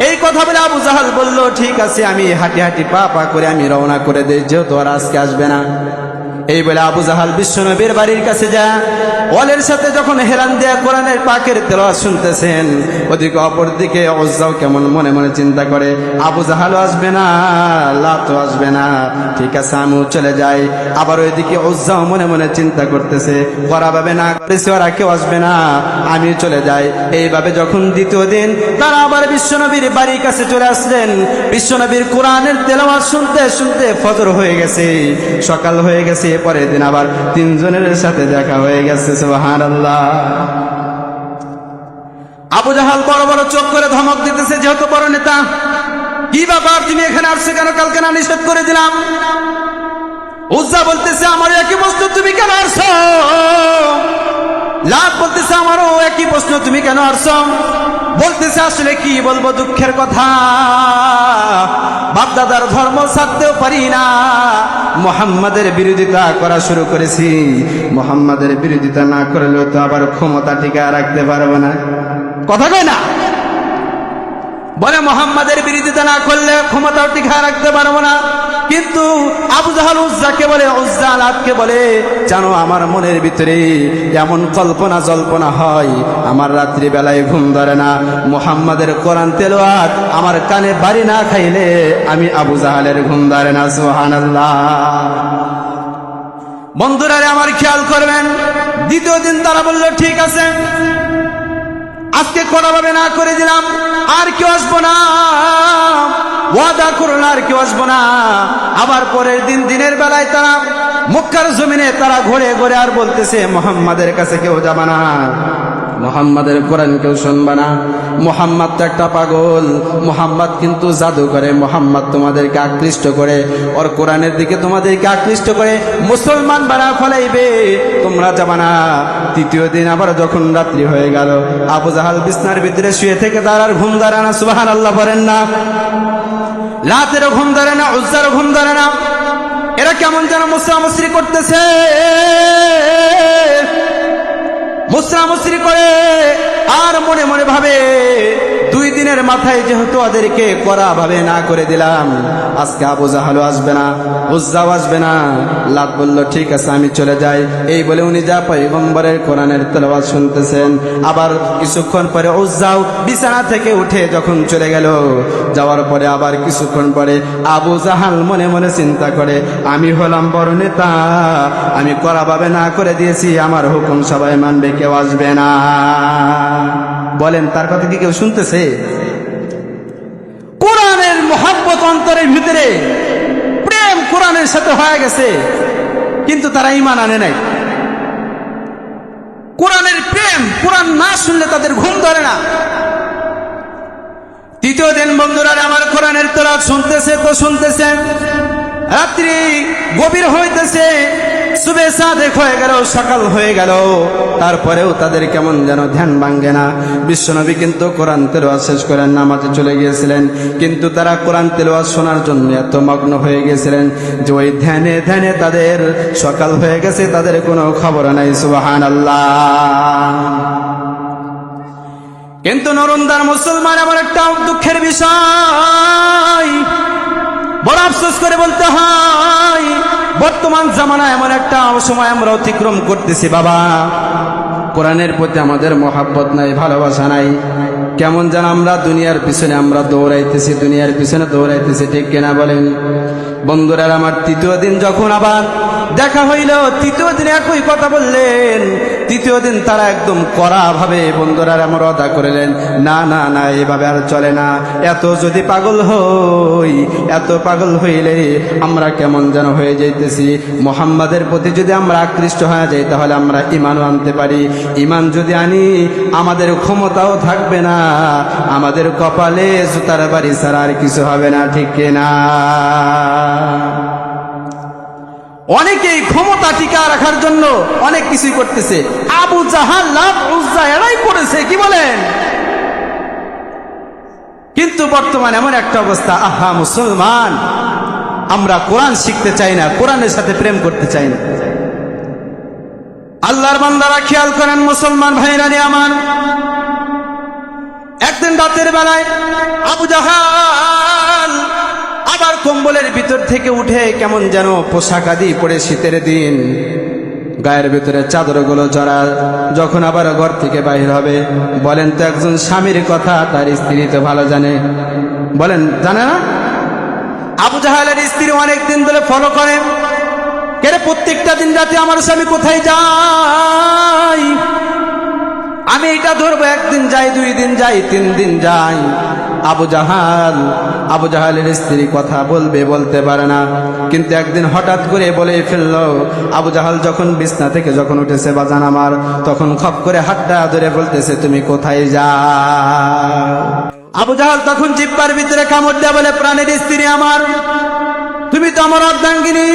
এই কথা বলে আবু জাহাল বলল, ঠিক আছে, আমি হাঁটি হাঁটি পা পা করে আমি রওনা করে দেই, যেহেতু আর আজকে আসবে না। এই বলে আবু জাহাল বিশ্বনবীর বাড়ির কাছে যায়। ওয়ালের সাথে যখন হেলান দেয়া কোরআনের পাকের তেলাওয়াত শুনতেছেন, ওদিকে অপরদিকে উজ্জাও কেমন মনে মনে চিন্তা করে, আবু জাহালও আসবে না, লাতও আসবে না, ঠিক আছে আমিও চলে যাই। আবার ওইদিকে উজ্জাও মনে মনে চিন্তা করতেছে, করাভাবে না করেছে ওরা কেউ আসবে না, আমিও চলে যাই। এইভাবে যখন দ্বিতীয় দিন তারা আবার বিশ্বনবীর বাড়ির কাছে চলে আসলেন, বিশ্বনবীর কোরআনের তেলাওয়াত শুনতে শুনতে ফজর হয়ে গেছে, সকাল হয়ে গেছে। পরের দিন আবার তিনজনের সাথে দেখা হয়ে গেছে। সুবহানাল্লাহ। আবু জাহাল বড় বড় চোখ করে ধমক দিতেছে, যেহেতু বড় নেতা, কি ব্যাপার তুমি এখানে আসছো কেন? কালকে না নিষেধ করে দিলাম। উজ্জা বলতেছে, আমারও একই প্রশ্ন, তুমি কেন আসছো? লাত বলতেছে, আমারও একই প্রশ্ন, তুমি কেন আসছো? বলতেছে, আসলে কি বলবো, দুঃখের কথা, বাপদাদার ধর্ম ছাড়তেও পারি না, মুহাম্মাদের বিরোধিতা করা শুরু করেছি। মুহাম্মাদের বিরোধিতা না করলেও তো আবার ক্ষমতা টিকায় রাখতে পারবো না। কথা কয় না? বলে মুহাম্মাদের বিরোধিতা না করলে ক্ষমতাও টিকায় রাখতে পারবো না। কিন্তু আবু জাহাল উজ্জাকে বলে, উজ্জা লাতকে বলে, জানো আমার মনের ভিতরে এমন কল্পনা জল্পনা হয়, আমার রাত্রি বেলায় ঘুম ধরে না, মুহাম্মাদের কোরআন তেলাওয়াত আমার কানে বাড়ি না খাইলে আমি আবু জাহালের ঘুম ধরে না। সুবহানাল্লাহ। বন্ধুরা আমার খেয়াল করবেন, দ্বিতীয় দিন তারা বলল, ঠিক আছে আজকে কোনোভাবে না করে দিলাম, আর কেউ আসবো না, ওয়াদা করুন আর কেউ আসবো না। আবার পরের দিন দিনের বেলায় তারা মক্কার জমিনে তারা ঘুরে ঘুরে আর বলতেছে, মুহাম্মাদের কাছে কেউ যাবে না, মুহাম্মাদের কোরআন কেউ শুনবে না, মুহাম্মদ তো একটা পাগল, মুহাম্মদ কিন্তু জাদু করে, মুহাম্মদ তোমাদেরকে আকৃষ্ট করে, ওর কোরআনের দিকে তোমাদেরকে আকৃষ্ট করে মুসলমান বানা ফলাইবে, তোমরা যাবে না। তৃতীয় দিন আবার যখন রাত্রি হয়ে গেল, আবু জাহাল বিছনার ভিতরে শুয়ে থেকে তার আর ঘুম ধরে না। সুবহানাল্লাহ বলেন না? লাতেরও ঘুম ধরে না, উজ্জারও ঘুম ধরে না, এরা কেমন যেন মুসরামুসরি করতেছে, মুসরামুসরি করে আর মনে মনে ভাবে, দুই দিনের মাথায় যেহেতু ওদেরকে করা ভাবে না করে দিলাম, আজকে আবু জাহালও আসবে না, উজ্জাও আসবে না। লাত বলল, ঠিক আছে আমি চলে যাই। এই বলে উনি যা পয়গম্বরের কোরআনের তেলাওয়াত শুনতেছেন। আবার কিছুক্ষণ পরে উজ্জাও বিছানা থেকে উঠে যখন চলে গেল, যাওয়ার পরে আবার কিছুক্ষণ পরে আবু জাহাল মনে মনে চিন্তা করে, আমি হলাম বড় নেতা, আমি করা ভাবে না করে দিয়েছি, আমার হুকুম সবাই মানবে, কেউ আসবে না। বলেন তার কথা কি কেউ শুনতেছে? কোরআনের মহব্বত অন্তরের ভিতরে, প্রেম কোরআনের সাথে হয়ে গেছে, কিন্তু তারা ঈমান আনে নাই। কোরআনের প্রেম, কোরআন না শুনলে তাদের ঘুম ধরে না। তৃতীয় দিন বন্ধুরা আমার কোরআনের তেলাওয়াত শুনতেছে তো শুনতেছেন, রাত্রি গভীর হইতেছে, সুবে সাদেক হয়ে গেল, সকাল হয়ে গেল, তারপরেও তাদের কেমন যেন ধ্যান ভাঙ্গে না। বিশ্বনবী কিন্তু কোরআন তেলাওয়াত শেষ করে নামাজে চলে গিয়েছিলেন, কিন্তু তারা কোরআন তেলাওয়াত শোনার জন্য এত মগ্ন হয়ে গেছিলেন যে ওই ধ্যানে ধ্যানে তাদের সকাল হয়ে গেছে, তাদের কোনো খবর নাই। সুবহানাল্লাহ। কিন্তু নরন্দার মুসলমান এমন একটা দুঃখের বিষয়, বড় আফসোস করে বলতে হয়, বর্তমান জামানায় এমন একটা সময় আমরা অতিক্রম করতেছি বাবা, কোরআনের প্রতি আমাদের মহাব্বত নাই, ভালোবাসা নাই, কেমন যেন আমরা দুনিয়ার পিছনে আমরা দৌড়াইতেছি, দুনিয়ার পিছনে দৌড়াইতেছি, ঠিক কিনা বলেন? বন্ধুরা আমার তৃতীয় দিন যখন আবার দেখা হইল, তৃতীয় দিন একই কথা বললেন। তৃতীয় দিন তারা একদম কড়া ভাবে বন্ধুরা আমার ওয়াদা করলেন, না না না, এভাবে আর চলে না, এত যদি পাগল হই, এত পাগল হইলে আমরা কেমন যেন হয়ে যাইতেছি, মুহাম্মাদের প্রতি যদি আমরা আকৃষ্ট হয়ে যাই তাহলে আমরা ঈমানও আনতে পারি, ঈমান যদি আনি আমাদের ক্ষমতাও থাকবে না, আমাদের কপালে জুতার বাড়ি ছাড়া আর কিছু হবে না, ঠিক কিনা? অনেকেই ক্ষমতা টিকা রাখার জন্য অনেক কিছুই করতেছে। আবু জাহাল, লাত, উজ্জা এরাই করেছে, কি বলেন? কিন্তু বর্তমানে এমন একটা অবস্থা, আহা মুসলমান, আমরা কোরআন শিখতে চাই না, কোরআনের সাথে প্রেম করতে চাই না। আল্লাহর বান্দারা খেয়াল করেন, মুসলমান ভাইরা আমার, একদিন রাতের বেলায় আবু জাহাল আবার কম্বলের ভিতর থেকে উঠে কেমন যেন পোশাক আদি পরে শীতের দিন গায়ের ভিতরে চাদরগুলো জড়া যখন আবার ঘর থেকে বাইর হবে, বলেন তো একজন স্বামীর কথা তার স্ত্রী তো ভালো জানে, বলেন জানে না? আবু জাহালের স্ত্রী অনেক দিন ধরে ফলো করে, কেন প্রত্যেকটা দিন রাতে আমার স্বামী কোথায় যায়, আমি এটা ধরবো, একদিন যাই, 2 দিন যাই, 3 দিন যাই। আবু জাহালের স্ত্রী কথা বলতে পারে না, কিন্তু একদিন হঠাৎ করে বলে ফেললো। আবু জাহাল যখন বিছনা থেকে যখন উঠেছে বাজান আমার, তখন খপ করে হাতটা ধরে বলতেছে তুমি কোথায় যাও? আবু জাহাল তখন জিহ্বার ভিতরে কামড় দেয়া বলে, প্রাণের স্ত্রী আমার, তুমি তো আমার অর্ধাঙ্গিনী,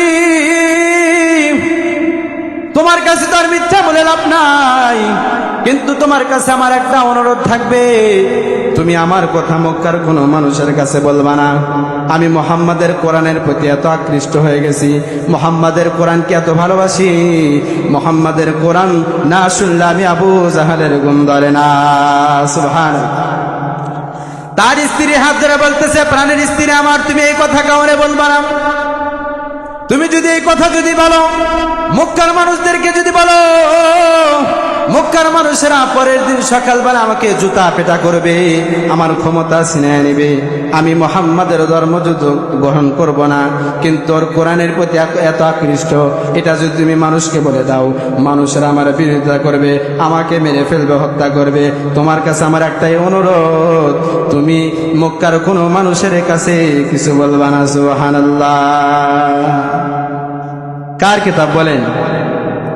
তোমার কাছে তো আর মিথ্যা বলে লাভ নাই, কিন্তু তোমার কাছে আমার একটা অনুরোধ থাকবে, তুমি আমার কথা মক্কার কোনো মানুষের কাছে বলবা না। আমি মুহাম্মাদের কোরআনের প্রতি এত আকৃষ্ট হয়ে গেছি, মুহাম্মাদের কোরআনকে এত ভালোবাসি, মুহাম্মাদের কোরআন না শুনলে আমি আবু জাহালের গুণ ধরে না। সুবহানাল্লাহ। তার স্ত্রী হাত ধরে বলতেছে, প্রাণের স্ত্রী আমার, তুমি এই কথা কাউরে বলবা না, তুমি যদি এই কথা যদি বলো, মক্কার মানুষদেরকে যদি বলো, মক্কার মানুষেরা পরের দিন সকালবেলা আমাকে জুতা পেটা করবে, আমার ক্ষমতা ছিনিয়ে নেবে, আমি মুহাম্মাদের ধর্মযুদ্ধ গ্রহণ করব না। কিন্তু ওর কোরআনের প্রতি এত আকৃষ্ট, এটা যদি তুমি মানুষকে বলে দাও, মানুষরা আমার বিরোধিতা করবে, আমাকে মেরে ফেলবে, হত্যা করবে। তোমার কাছে আমার একটাই অনুরোধ, তুমি মক্কার কোনো মানুষের কাছে কিছু বলবা না। সুবহানাল্লাহ। কার কিতাব বলেন?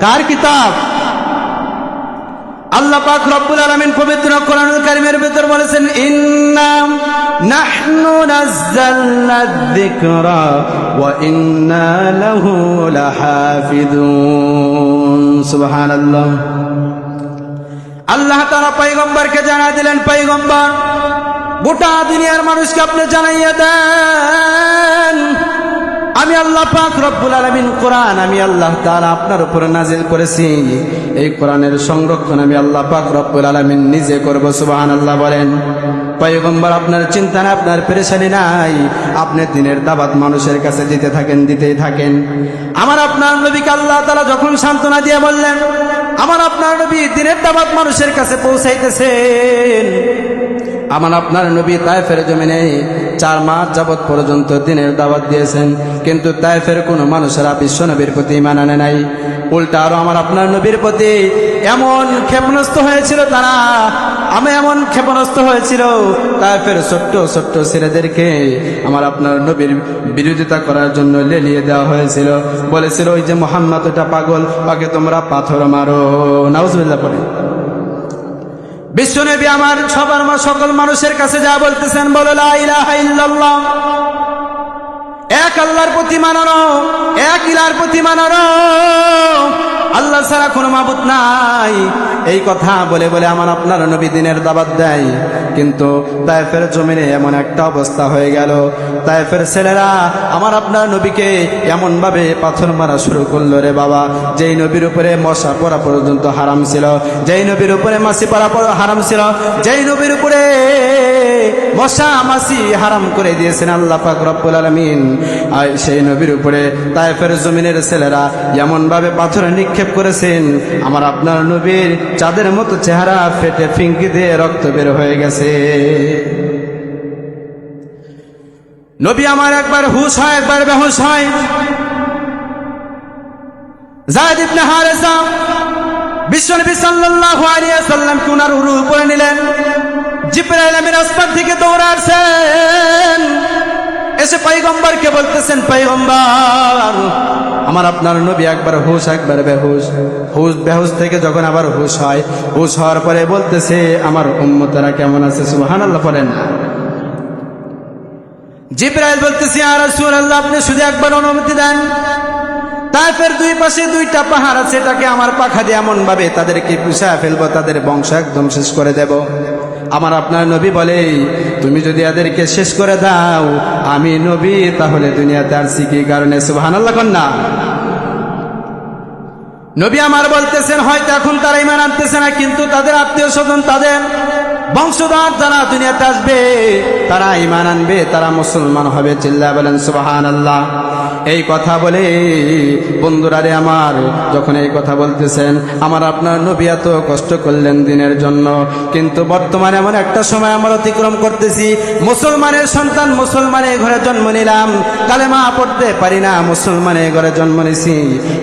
কার কিতাব? আল্লাহ পাক রব্বুল আলামিন পবিত্র কোরআনুল কারীমের ভিতর বলেছেন, ইন্না নাহনু নাযালনা যিকরা ওয়া ইন্না লাহু লাহাফিযুন। সুবহানাল্লাহ। আল্লাহ তাআলা পয়গম্বরকে জানাই দিলেন, পয়গম্বর গোটা দুনিয়ার মানুষকে আপনি জানাইয়া দেন, আমি আল্লাহ পাক রব্বুল আলামিন কোরআন আমি আল্লাহ তাআলা আপনার উপর নাজিল করেছি, এই কোরআনের সংরক্ষণ আমি আল্লাহ পাক রব্বুল আলামিন নিজে করব। সুবহানাল্লাহ বলেন। পয়গম্বর আপনার চিন্তা নাই, আপনার পেরেশানি নাই, আপনি দিনের দাওয়াত মানুষের কাছে দিতে থাকেন, দিতেই থাকেন। আমার আপনার নবীকে আল্লাহ তাআলা যখন সান্ত্বনা দিয়ে বললেন, আমার আপনার নবী দিনের দাওয়াত মানুষের কাছে পৌঁছাইতেছেন, আমার আপনার নবী তায়েফের জমিনে 4 মাস যাবৎ পর্যন্ত দিনের দাওয়াত দিয়েছেন, কিন্তু তায়েফের কোনো মানুষেরা বিশ্ব নবীর প্রতি ঈমান আনে নাই। উল্টা আরো আমার আপনার নবীর প্রতি এমন ক্ষেপণাস্ত্র হয়েছিল, তারা এমন ক্ষেপণাস্ত্র হয়েছিল, তায়েফের ছোট্ট ছোট্ট ছেলেদেরকে আমার আপনার নবীর বিরোধিতা করার জন্য লেলিয়ে দেওয়া হয়েছিল। বলেছিল, ওই যে মুহাম্মদ ওটা পাগল, ওকে তোমরা পাথর মারো। নাউজুবিল্লাহ পড়ে। বিশ্বনবী আমার সকল মানুষের কাছে যা বলতেছেন, বলো লা ইলাহা ইল্লাল্লাহ, এক আল্লাহর প্রতি মানানো, এক ইলাহর প্রতি মানানো, আল্লাহ ছাড়া কোনো মাবুদ নাই। এই কথা বলে বলে আমার আপনার নবী দিনের দাওয়াত দেয়, কিন্তু তায়েফের জমিনে এমন একটা অবস্থা হয়ে গেল, তায়েফের ছেলেরা আমার আপনার নবীকে এমন ভাবে পাথর মারা শুরু করলো রে বাবা, যেই নবীর উপরে মশা পড়া পর্যন্ত হারাম ছিল, যেই নবীর উপরে মাছি পড়া হারাম ছিল, যেই নবীর উপরে মশা মাছি হারাম করে দিয়েছেন আল্লাহ পাক রব্বুল আলামিন, আর সেই নবীর উপরে তায়েফের জমিনের ছেলেরা এমন ভাবে পাথর নিক্ষেপ করেছেন, আমার আপনার নবীর চাঁদের মতো চেহারা ফেটে ফিঙ্কি দিয়ে রক্ত বের হয়ে গেছে। নবী আমার একবার হুশ হয়, একবার বেহুশ হয়। যায়েদ ইবনে হারেসা বিশ্বনবী সাল্লাল্লাহু আলাইহি ওয়াসাল্লামকে ওনার উপরে নিলেন, জিবরাইল আমিন আসমান থেকে দৌড়ে আসছেন, এসে পয়গম্বরকে বলতেছেন, পয়গম্বর আমার আপনার নবী একবার হুশ একবার বেহুশ, বেহুশ থেকে যখন আবার হুশ হয়, হুশ হওয়ার পরে বলতেছে, আমার উম্মতেরা কেমন আছে? সুবহানাল্লাহ বলেন। জিবরাইল বলতেছে, ইয়া রাসূলুল্লাহ, আপনি শুধু একবার অনুমতি দেন, তায়েফের 2 পাশে 2টা পাহাড় আছে, এটাকে আমার পাখা দিয়ে এমন ভাবে তাদেরকে পুষায় ফেলবো, তাদের বংশ একদম শেষ করে দেব। আমার আপনার নবী বলে, তুমি যদি এদেরকে শেষ করে দাও, আমি নবী তাহলে দুনিয়াতে আর কি কারণে? সুবহানাল্লাহ কন্যা। নবী আমার বলতেছেন, হয়তো এখন তারা ঈমান আনতেছে না, কিন্তু তাদের আত্মীয় স্বজন, তাদের বংশধর যারা দুনিয়াতে আসবে তারা ঈমান আনবে, তারা মুসলমান হবে। চিল্লায়া বলেন সুবহানাল্লাহ। এই কথা বলে বন্ধুরা রে আমার, যখন এই কথা বলতেছেন, আমার আপনার নবী এত কষ্ট করলেন দিনের জন্য, কিন্তু বর্তমানে এমন একটা সময় আমরা অতিক্রম করতেছি, মুসলমানের সন্তান মুসলমানের ঘরে জন্ম নিলাম, কালেমা পড়তে পারি না, মুসলমানের ঘরে জন্ম নিছি,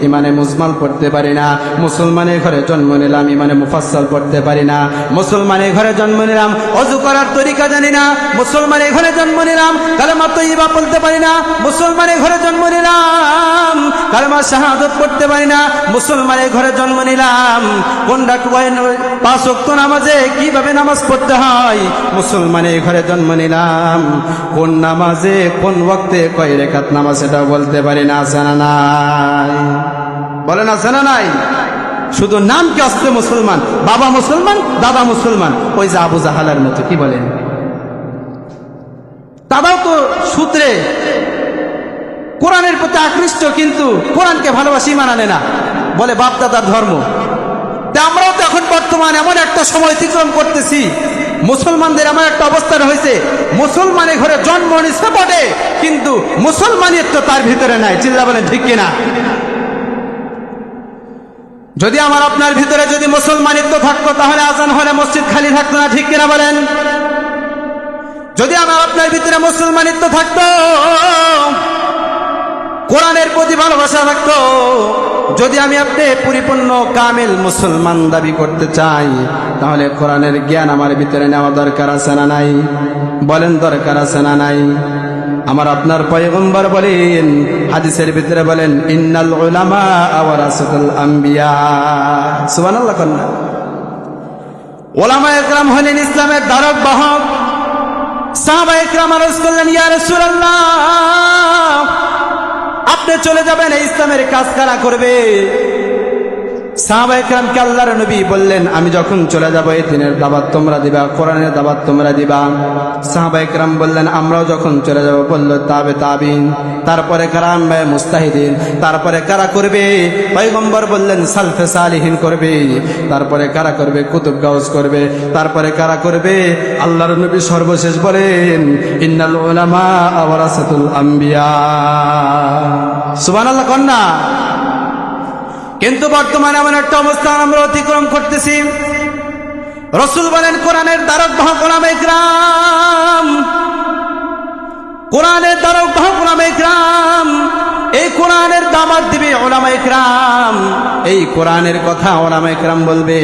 ইমানে মুজমাল পড়তে পারি না, মুসলমানের ঘরে জন্ম নিলাম, ইমানে মুফাসসাল পড়তে পারি না, মুসলমানের ঘরে জন্ম নিলাম, ওযু করার তরিকা জানি না, মুসলমানের ঘরে জন্ম নিলাম, কালেমা তাইয়্যিবা বলতে পারি না, মুসলমানের ঘরে জন্ম নিলাম, কালেমা শাহাদাত পড়তে পারি না, মুসলমানের ঘরে জন্ম নিলাম, কোনটা 5 ওয়াক্ত নামাজে কিভাবে নামাজ পড়তে হয়, মুসলমানের ঘরে জন্ম নিলাম, কোন নামাজে কোন ওয়াক্তে কয় রাকাত নামাজ সেটাও বলতে পারি না। আছে না নাই? বলেন আছে না নাই? শুধু নাম কি আসলে মুসলমান, বাবা মুসলমান, দাদা মুসলমান, ওই যে আবু জাহালের মতো। কি বলেন? দাদাও তো সূত্রে কোরআনের প্রতি আকৃষ্ট, কিন্তু কোরআনকে ভালোবাসি, ঈমান আনে না, বলে বাপ দাদার ধর্ম। তা আমরাও তো এখন বর্তমানে এমন একটা সময় অতিক্রম করতেছি, মুসলমানদের এমন একটা অবস্থা হয়েছে, মুসলমানের ঘরে জন্ম নিচ্ছে বটে, কিন্তু মুসলমানের তো তার ভিতরে নাই। চিল্লা বলেন ঠিক কিনা? যদি আমার আপনার ভিতরে যদি মুসলমানিত্ব থাকতো, তাহলে আজান হলে মসজিদ খালি থাকতো না। ঠিক কিনা বলেন? যদি আমার আপনার ভিতরে মুসলমানিত্ব থাকতো, কোরআনের প্রতি ভালোবাসা থাকতো, যদি আমি আপনি পরিপূর্ণ কামেল মুসলমান দাবি করতে চাই, তাহলে কোরআনের জ্ঞান আমার ভিতরে নেওয়া দরকার আছে না নাই? বলেন দরকার আছে না নাই? আমার আপনার পয়গম্বর বলেন, হাদিসের ভিতরে বলেন, ইন্নাল উলামা ওয়ারাসাতুল আম্বিয়া। সুবহানাল্লাহ কন্না। উলামায়ে কেরাম হলেন ইসলামের ধারক বাহক। সাহাবায়ে কেরাম আরজ করলেন, ইয়া রাসূলুল্লাহ, আপনি চলে যাবেন, এই ইসলামের কাজ কারা করবে? সাহাবায়ে কেরামকে আল্লাহর নবী বললেন, আমি যখন চলে যাব, এই দিনের দাওয়াত তোমরা দিবা, কোরআনের দাওয়াত তোমরা দিবা। সাহাবায়ে কেরাম বললেন, আমরাও যখন চলে যাব। বলল তাবে তাবিন, তারপরে কারা? মুস্তাহিদিন। তারপরে কারা করবে? পয়গম্বর বললেন সালফে সালিহিন করবে। তারপরে কারা করবে? কুতুব গাউস করবে। তারপরে কারা করবে? আল্লাহর নবী সর্বশেষ বলেন, ইন্নাল উলামা ওয়ারাসাতুল আম্বিয়া। সুবহানাল্লাহ কন্না। কিন্তু বর্তমানে এমন একটা অবস্থান আমরা অতিক্রম করতেছি, রাসূল বলেন, কোরআনের ধারক বাহক উলামায়ে কেরাম, কোরআনের ধারক বাহক উলামায়ে কেরাম, এই কোরআনের দাওয়াত দিবে উলামায়ে কেরাম, এই কোরআনের কথা উলামায়ে কেরাম বলবে।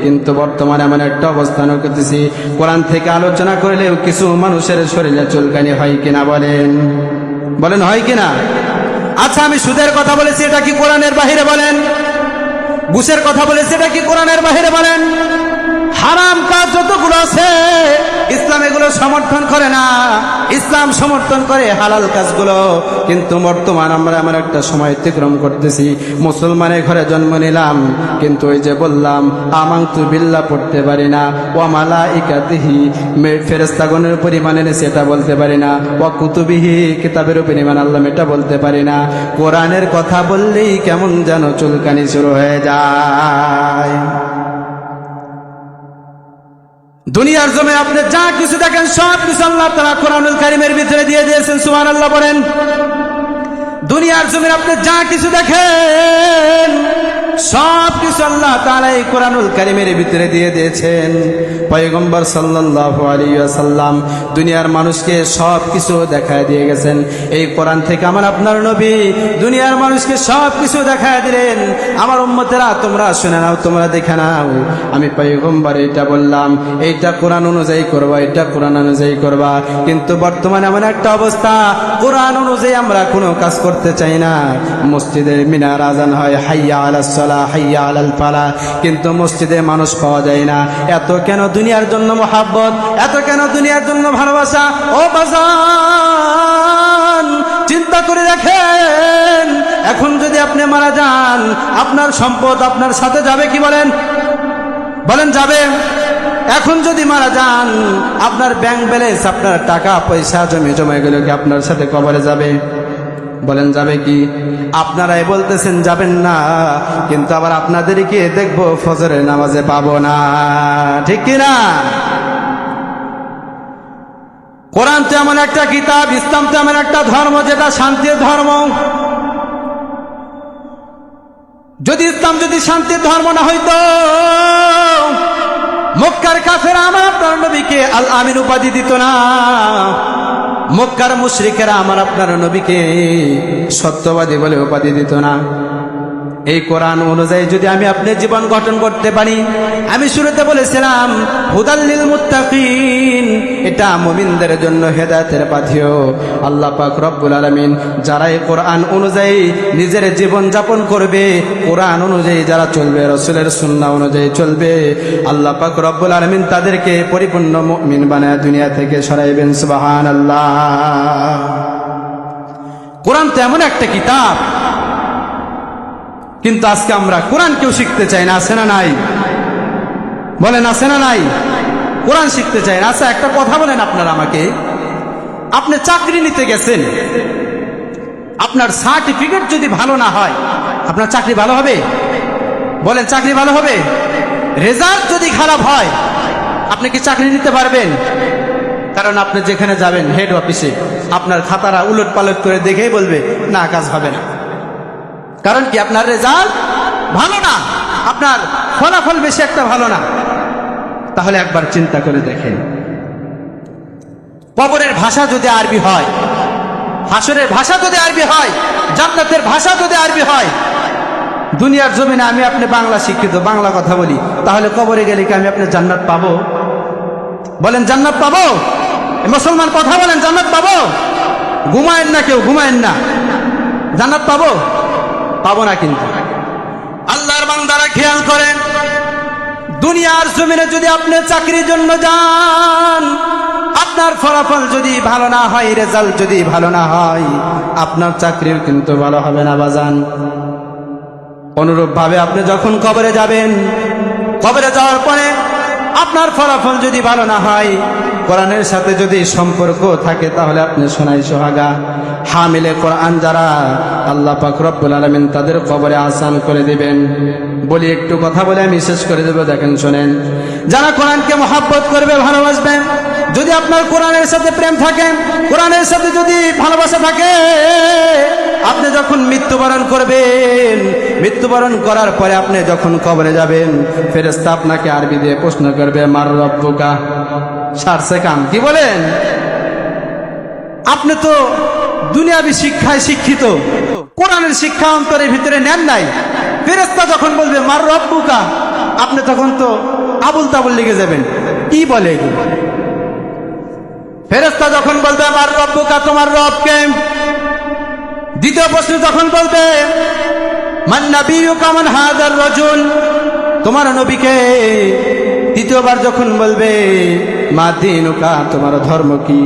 কিন্তু বর্তমানে এমন একটা অবস্থান করতেছি, কোরআন থেকে আলোচনা করলেও কিছু মানুষের শরীরে চুলকানি হয় কিনা? বলেন বলেন হয় কিনা? আচ্ছা, আমি সুদের কথা বলেছি, এটা কি কোরআনের বাহিরে? বলেন। ঘুষের কথা বলেছি, এটা কি কোরআনের বাহিরে? বলেন। হারাম কাজ যতগুলো আছে, ইসলাম এগুলো সমর্থন করে না, ইসলাম সমর্থন করে হালাল কাজগুলো। কিন্তু বর্তমান আমরা এমন একটা সময় অতিক্রম করতেছি, মুসলমানের ঘরে জন্ম নিলাম, কিন্তু ওই যে বললাম আমানতু বিল্লাহ পড়তে পারি না, ওয়া মালাইকাতিহি, ফেরেশতাগণের পরিমাণ এনেছে এটা বলতে পারি না, ওয়া কুতুবিহি, কিতাবের পরিমাণ আল্লাহ এটা বলতে পারি না। কোরআনের কথা বললেই কেমন যেন চুলকানি শুরু হয়ে যায়। দুনিয়ার জমে আপনি যা কিছু দেখেন, সব কিছু আল্লাহ তাআলা কোরআনুল কারীমের ভিতরে দিয়ে দিয়েছেন। সুবহানাল্লাহ বলেন। দুনিয়ার জমিন আপনি যা কিছু দেখেন, সব কিছু আল্লাহ তাআলা এই কোরআনুল কারীমের ভিতরে দিয়ে দিয়েছেন। পয়গম্বর সাল্লাল্লাহু আলাইহি ওয়াসাল্লাম দুনিয়ার মানুষকে সব কিছু দেখায় দিয়ে গেছেন। এই কোরআন থেকে আমার আপনার নবী দুনিয়ার মানুষকে সব কিছু দেখায় দিলেন। আমার উম্মতেরা, তোমরা শুনে নাও, তোমরা দেখে নাও, আমি পয়গম্বর এইটা বললাম, এইটা কোরআন অনুযায়ী করবা, এটা কোরআন অনুযায়ী করবা। কিন্তু বর্তমানে এমন একটা অবস্থা, কোরআন অনুযায়ী আমরা কোনো কাজ করতে চাই না। মসজিদের মিনার আজান হয় হাইয়া আলাস সালাহ, হাইয়া আলাল ফালাহ, কিন্তু মসজিদে মানুষ পাওয়া যায় না। এত কেন দুনিয়ার জন্য মোহাব্বত, এত কেন দুনিয়ার জন্য ভালোবাসা? ও বাজান, চিন্তা করে দেখেন, এখন যদি আপনি মারা যান, আপনার সম্পদ আপনার সাথে যাবে কি? বলেন বলেন যাবে? এখন যদি মারা যান, আপনার ব্যাংক ব্যালেন্স, আপনার টাকা পয়সা জমে জমে গেল কি আপনার সাথে কবরে যাবে? বলেন যাবে কি? আপনারাই বলতেছেন যাবেন না, কিন্তু আবার আপনাদেরকে দেখবো ফজরের নামাজে পাবো না। ঠিক কিনা? কোরআন তো এমন একটা কিতাব, ইসলাম তো এমন একটা ধর্ম যেটা শান্তির ধর্ম। যদি ইসলাম যদি শান্তির ধর্ম না হইতো, মক্কার কাফেররা আমার আপনার নবীকে আল আমিন উপাধি দিত না, মক্কার মুশরিকেরা আমার আপনার নবীকে সত্যবাদী বলে উপাধি দিত না। এই কোরআন অনুযায়ী যদি আমি আপনার জীবন গঠন করতে পারি, আমি শুরুতে বলেছিলাম হুদাল্লিল মুত্তাকিন, এটা মুমিনদের জন্য হেদায়েতের পাথেয়। আল্লাহ পাক রব্বুল আলামিন যারা এই কোরআন অনুযায়ী নিজের জীবন যাপন করবে, কোরআন অনুযায়ী যারা চলবে, রাসূলের সুন্নাহ অনুযায়ী চলবে, আল্লাহ পাক রব্বুল আলামিন তাদেরকে পরিপূর্ণ মুমিন বানায় দুনিয়া থেকে সরাইবেন। সুবহানাল্লাহ। কোরআন তো এমন একটা কিতাব, কিন্তু আজকে আমরা কোরআন কেউ শিখতে চাই না, আছে না নাই? বলেন আছে না নাই? কোরআন শিখতে চাই না। আচ্ছা একটা কথা বলেন আপনারা আমাকে, আপনি চাকরি নিতে গেছেন, আপনার সার্টিফিকেট যদি ভালো না হয়, আপনার চাকরি ভালো হবে? বলেন চাকরি ভালো হবে? রেজাল্ট যদি খারাপ হয়, আপনি কি চাকরি নিতে পারবেন? কারণ আপনি যেখানে যাবেন হেড অফিসে, আপনার খাতারা উলট পালট করে দেখেই বলবে না, কাজ হবে না। কারণ কি? আপনার রেজাল্ট ভালো না, আপনার ফলাফল বেশি একটা ভালো না। তাহলে একবার চিন্তা করে দেখেন, কবরের ভাষা যদি আরবি হয়, হাসরের ভাষা যদি আরবি হয়, জান্নাতের ভাষা যদি আরবি হয়, দুনিয়ার জমিনে আমি আপনি বাংলা শিক্ষিত, বাংলা কথা বলি, তাহলে কবরে গেলে কি আমি আপনি জান্নাত পাবো? বলেন জান্নাত পাবো? মুসলমান কথা বলেন, জান্নাত পাবো? ঘুমায়েন না, কেউ ঘুমায়েন না, জান্নাত পাবো? পাবো না। কিন্তু আল্লাহর বান্দারা খেয়াল করেন, দুনিয়ার জমিনে যদি আপনি চাকরির জন্য যান, আপনার ফলাফল যদি ভালো না হয়, রেজাল্ট যদি ভালো না হয়, আপনার চাকরিও কিন্তু ভালো হবে না বাজান। অনুরূপ ভাবে আপনি যখন কবরে যাবেন, কবরে যাওয়ার পরে আপনার ফলাফল যদি ভালো না হয়, কোরআনের সাথে যদি সম্পর্ক থাকে, তাহলে আপনি সোনাই সোহাগা। হামিলে কোরআন যারা, আল্লাহ পাক রব্বুল আলামিন তাদের কবরে আসান করে দিবেন। বলি একটু কথা বলে আমি শেষ করে দেব, দেখেন শোনেন। যারা কোরআনকে মহব্বত করবে, ভালোবাসবেন, যদি আপনার কোরআনের সাথে প্রেম থাকে, কোরআনের সাথে যদি ভালোবাসা থাকে, আপনি যখন মৃত্যুবরণ করবেন, মৃত্যুবরণ করার পরে আপনি যখন কবরে যাবেন, ফেরেশতা আপনাকে আরবি দিয়ে প্রশ্ন করবে, মার রব্বুকা, সারসে কাম। কি বলেন? আপনি তো দুনিয়াবি শিক্ষায় শিক্ষিত, কোরআনের শিক্ষা অন্তরের ভিতরে নেন নাই। ফেরেশতা যখন বলবে মার রব্বুকা, আপনি তখন তো আবুল তাবুল লিখে যাবেন, কি বলে এগুলো? ফেরেশতা যখন বলবে মার রব্বুকা, তোমার রব কে? দ্বিতীয় প্রশ্ন যখন বলবে মান নাবিয়ুকা মান হাযার রাজুল, তোমার নবীকে? তৃতীয়বার যখন বলবে মা দীনুকা, তোমার ধর্ম কি?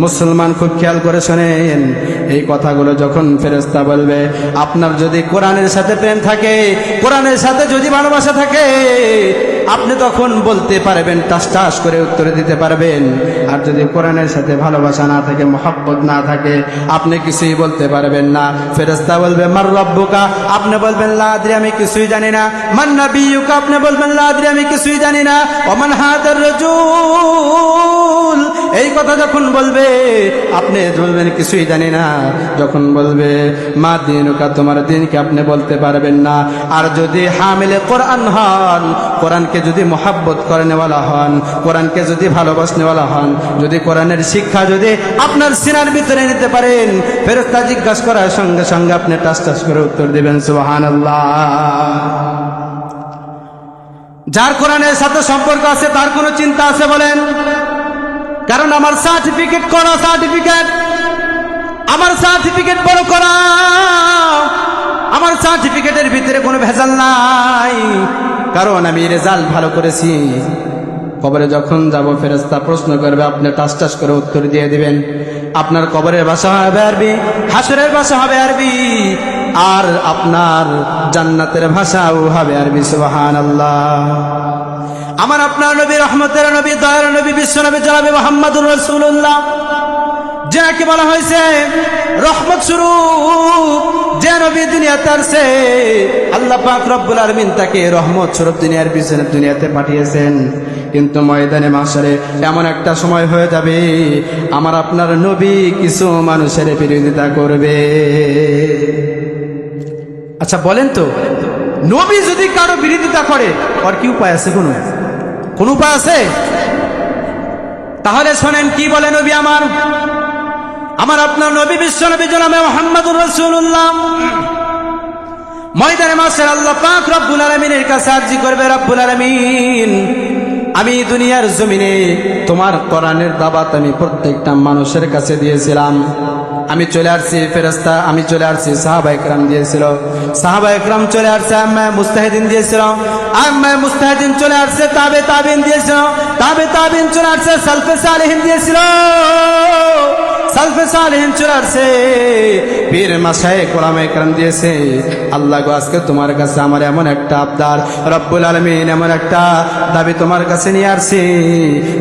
মুসলমান খুব খেয়াল করে শোনেন, এই কথাগুলো যখন ফেরেশতা বলবে, আপনার যদি কোরআনের সাথে প্রেম থাকে, কোরআনের সাথে যদি ভালোবাসা থাকে, আপনি তখন বলতে পারবেন, টাস টাস করে উত্তর দিতে পারবেন। আর যদি কোরআনের সাথে ভালোবাসা না থাকে, মহব্বত না থাকে, আপনি কিছুই বলতে পারবেন না। ফেরেশতা বলবে মার রব্বুকা, আপনি বলবেন লা আদরি, আমি কিছুই জানি না। মান নাবিয়ুকা, আপনি বলবেন লা আদরি, আমি কিছুই জানি না। ওমান হাদার রাজুল, এই কথা যখন বলবে, আপনি বলবেন কিছুই জানি না। যখন বলবে মা দীনুকা, তোমার দিনকে, আপনি বলতে পারবেন না। আর যদি হামিলে কোরআন হন, কোরআনকে যদি মহব্বত করেনেওয়ালা হন, কোরআনকে যদি ভালোবাসনেওয়ালা হন, যদি কোরআনের শিক্ষা যদি আপনার সিনার ভিতরে নিতে পারেন, ফেরেশতা জিজ্ঞাসা করার সঙ্গে সঙ্গে আপনি টাস টাস করে উত্তর দিবেন সুবহানাল্লাহ। যার কোরআনের সাথে সম্পর্ক আছে, তার কোনো চিন্তা আছে বলেন? কারণ আমার সার্টিফিকেট করা, সার্টিফিকেট, আমার সার্টিফিকেট বড় করা, আমার সার্টিফিকেটের ভিতরে কোনো ভেজাল নাই, কারণ আমি রেজাল্ট ভালো করেছি। কবরে যখন যাব, ফেরেশতা প্রশ্ন করবে, আপনি টাস টাস করে উত্তর দিয়ে দিবেন। আপনার কবরের ভাষা হবে আরবি, হাসরের ভাষা হবে আরবি, আর আপনার জান্নাতের ভাষাও হবে আরবি। সুবহানাল্লাহ। আমার আপনার নবী, রহমতের নবী, দয়ার নবী, বিশ্ব নবী জনাবে মুহাম্মদুর রাসূলুল্লাহ, যাকে বলা হয়েছে রহমত স্বরূপ, যে নবী দুনিয়াতে আসছে, আল্লাহ পাক রব্বুল আলামিন তাকে রহমত স্বরূপ দুনিয়ার পিছনে দুনিয়াতে পাঠিয়েছেন। কিন্তু ময়দানে মাশারে এমন একটা সময় হয়ে যাবে, আমার আপনার নবী কিছু মানুষের বিরোধিতা করবে। আচ্ছা বলেন তো, নবী যদি কারো বিরোধিতা করে, আর কি উপায় আছে? কোন উপায় আছে? তাহলে শোনেন কি বলে নবী আমার আপনার নবী বিশ্ব নবী জনাবে মুহাম্মদুর রাসূলুল্লাহ ময়দানে মাশার আল্লাহ পাক রব্বুল আলামিনের কাছে আরজি করবে, রব্বুল আলামিন আমি দুনিয়ার জমিনে তোমার কোরআনের দাওয়াত আমি প্রত্যেকটা মানুষের কাছে দিয়েছিলাম। আমি চলে আসছি ফেরেশতা, আমি চলে আসছি সাহাবা একরাম দিয়েছিল, সাহাবা একরাম চলে আসছে আম্মা মুস্তাহিদিন দিয়েছিল, আম্মা মুস্তাহিদিন চলে আসছে তাবে তাবিন দিয়েছিল, তাবে তাবিন চলে আসছে সালফে সালেহিন দিয়েছিল, সালফে সালেহিন চলে আসছে পীর মাশায়েখ ওলামা একরাম দিয়েছে। আল্লাহ গো, আজকে তোমার কাছে আমার এমন একটা আবদার, রব্বুল আলামিন এমন একটা দাবি তোমার কাছে নিয়ে আসছি,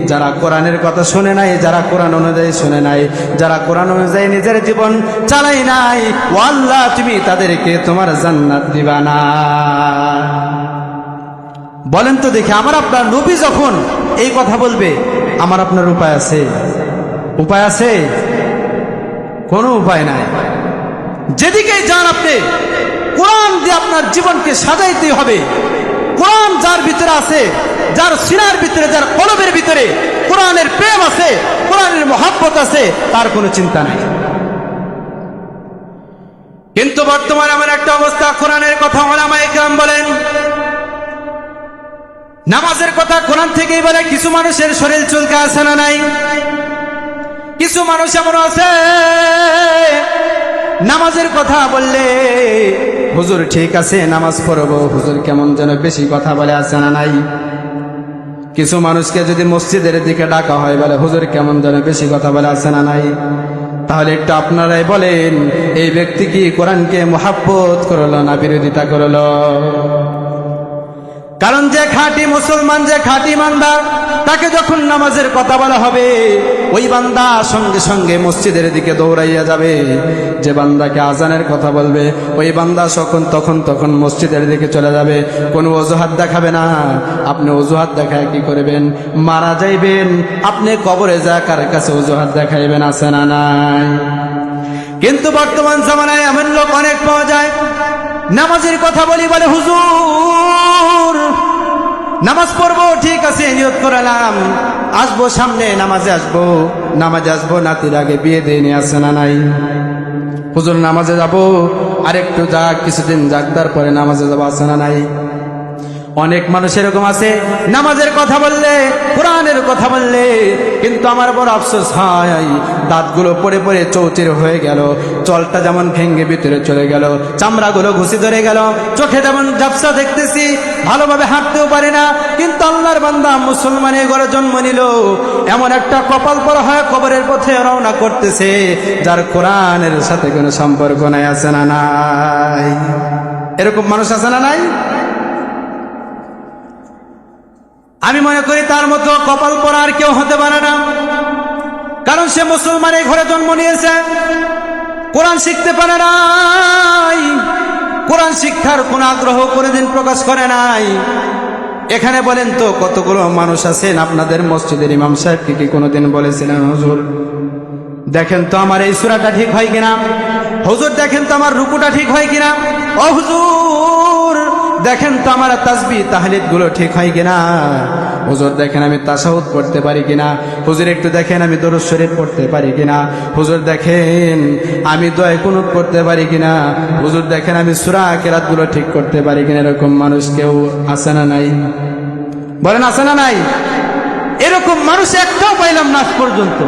যারা কোরআনের কথা শুনে নাই, যারা কোরআন অনুযায়ী শুনে নাই, যারা কোরআন অনুযায়ী নিজের জীবন চালাই নাই, ও আল্লাহ তুমি তাদেরকে তোমার জান্নাত দিবা না। বলেন তো দেখি, আমার আপনার নবী যখন এই কথা বলবে, আমার আপনার উপায় আছে? উপায় আছে? কোনো উপায় নাই। যেদিকে যান আপনি, কোরআন দিয়ে আপনার জীবনকে সাজাইতে হবে। কোরআন যার ভিতরে আছে, যার সিনার ভিতরে, যার কলবের ভিতরে কোরআনের প্রেম আছে, কোরআনের মহব্বত আছে, তার কোনো চিন্তা নাই। কিন্তু বর্তমানে এমন একটা অবস্থা, কোরআনের কথা ওলামা ইকরাম বলেন, নামাজের কথা কোরআন থেকেই বলে, কিছু মানুষের শরীর চুলকা আছে না নাই? কিছু মানুষ এমন আছে নামাজের কথা বললে হুজুর ঠিক আছে নামাজ পড়বো, হুজুর কেমন যেন বেশি কথা বলে, আছে না নাই? কিছু মানুষকে যদি মসজিদের দিকে ডাকা হয়, বলে হুজুর কেমন যেন বেশি কথা বলে, আছে না নাই? তাহলে একটু আপনারাই বলেন, এই ব্যক্তি কি কোরআনকে মুহাব্বত করলো না বিরোধিতা করলো? কারণ যে খাঁটি মুসলমান, যে খাঁটি ইমানদার, তাকে যখন নামাজের কথা বলা হবে, ওই বান্দা সঙ্গে সঙ্গে মসজিদের দিকে দৌড়াইয়া যাবে। যে বান্দাকে আজানের কথা বলবে, ওই বান্দা তখন মসজিদের দিকে চলে যাবে। কোনো অজুহাত দেখাবে না। আপনি অজুহাত দেখায় কি করবেন? মারা যাইবেন, আপনি কবরে যা কার কাছে অজুহাত দেখাইবেন? আছে না নাই? কিন্তু বর্তমান জামানায় এমন লোক অনেক পাওয়া যায়, নামাজের কথা বলি, বলে হুজুর নামাজ পড়বো, ঠিক আছে নিয়ত করলাম, আসবো সামনে নামাজে আসবো, নাতির আগে বিয়ে দিয়ে নিয়ে, আসে না নাই? হুজুর নামাজে যাবো, আরেকটু যাক, কিছুদিন যাক, তারপরে নামাজে যাবো, আছে না নাই? অনেক মানুষ এরকম আছে, নামাজের কথা বললে, কোরআনের কথা বললে, কিন্তু আমার বড় আফসোস হয়, দাঁতগুলো পড়ে পড়ে চৌচির হয়ে গেল, চলটা যেমন ভেঙ্গে ভিতরে চলে গেল, চামড়াগুলো ঘুষি ধরে গেল, চোখে যেমন ঝাপসা দেখতেছি, ভালোভাবে হাঁটতেও পারে না। কিন্তু আল্লাহর বান্দা মুসলমানের ঘরে জন্ম নিল, এমন একটা কপাল পরা হয় কবরের পথে রওনা করতেছে, যার কোরআনের সাথে কোনো সম্পর্ক নাই, আছে না নাই? এরকম মানুষ আছে না নাই? আমি মনে করি তার মতো কপাল পরা আর কেউ হতে পারে না। কারণ সে মুসলমানের ঘরে জন্ম নিয়েছে, কোরআন শিখতে পারে নাই, কোরআন শিক্ষার কোন আগ্রহ কোনদিন প্রকাশ করে নাই। এখানে বলেন তো, কতগুলো মানুষ আছেন আপনাদের মসজিদের ইমাম সাহেবকে কি কোনোদিন বলেছিলেন, হুজুর দেখেন তো আমার এই সূরাটা ঠিক হয় কিনা, হুজুর দেখেন তো আমার রুকুটা ঠিক হয় কিনা, ও হুজুর দেখেন তো আমার তাসবিহ তাহলিদ গুলো ঠিক হয় কিনা, হুজুর দেখেন আমি তাশাহুদ পড়তে পারি কিনা, হুজুর একটু দেখেন আমি দরুদ শরীফ পড়তে পারি কিনা, হুজুর দেখেন আমি দোয়া কুনুত করতে পারি কিনা, হুজুর দেখেন আমি সূরা কিরাত গুলো ঠিক করতে পারি কিনা। এরকম মানুষ কেউ আছে না নাই? বলেন আছে না নাই? এরকম মানুষ একটাও পাইলাম না আজ পর্যন্ত।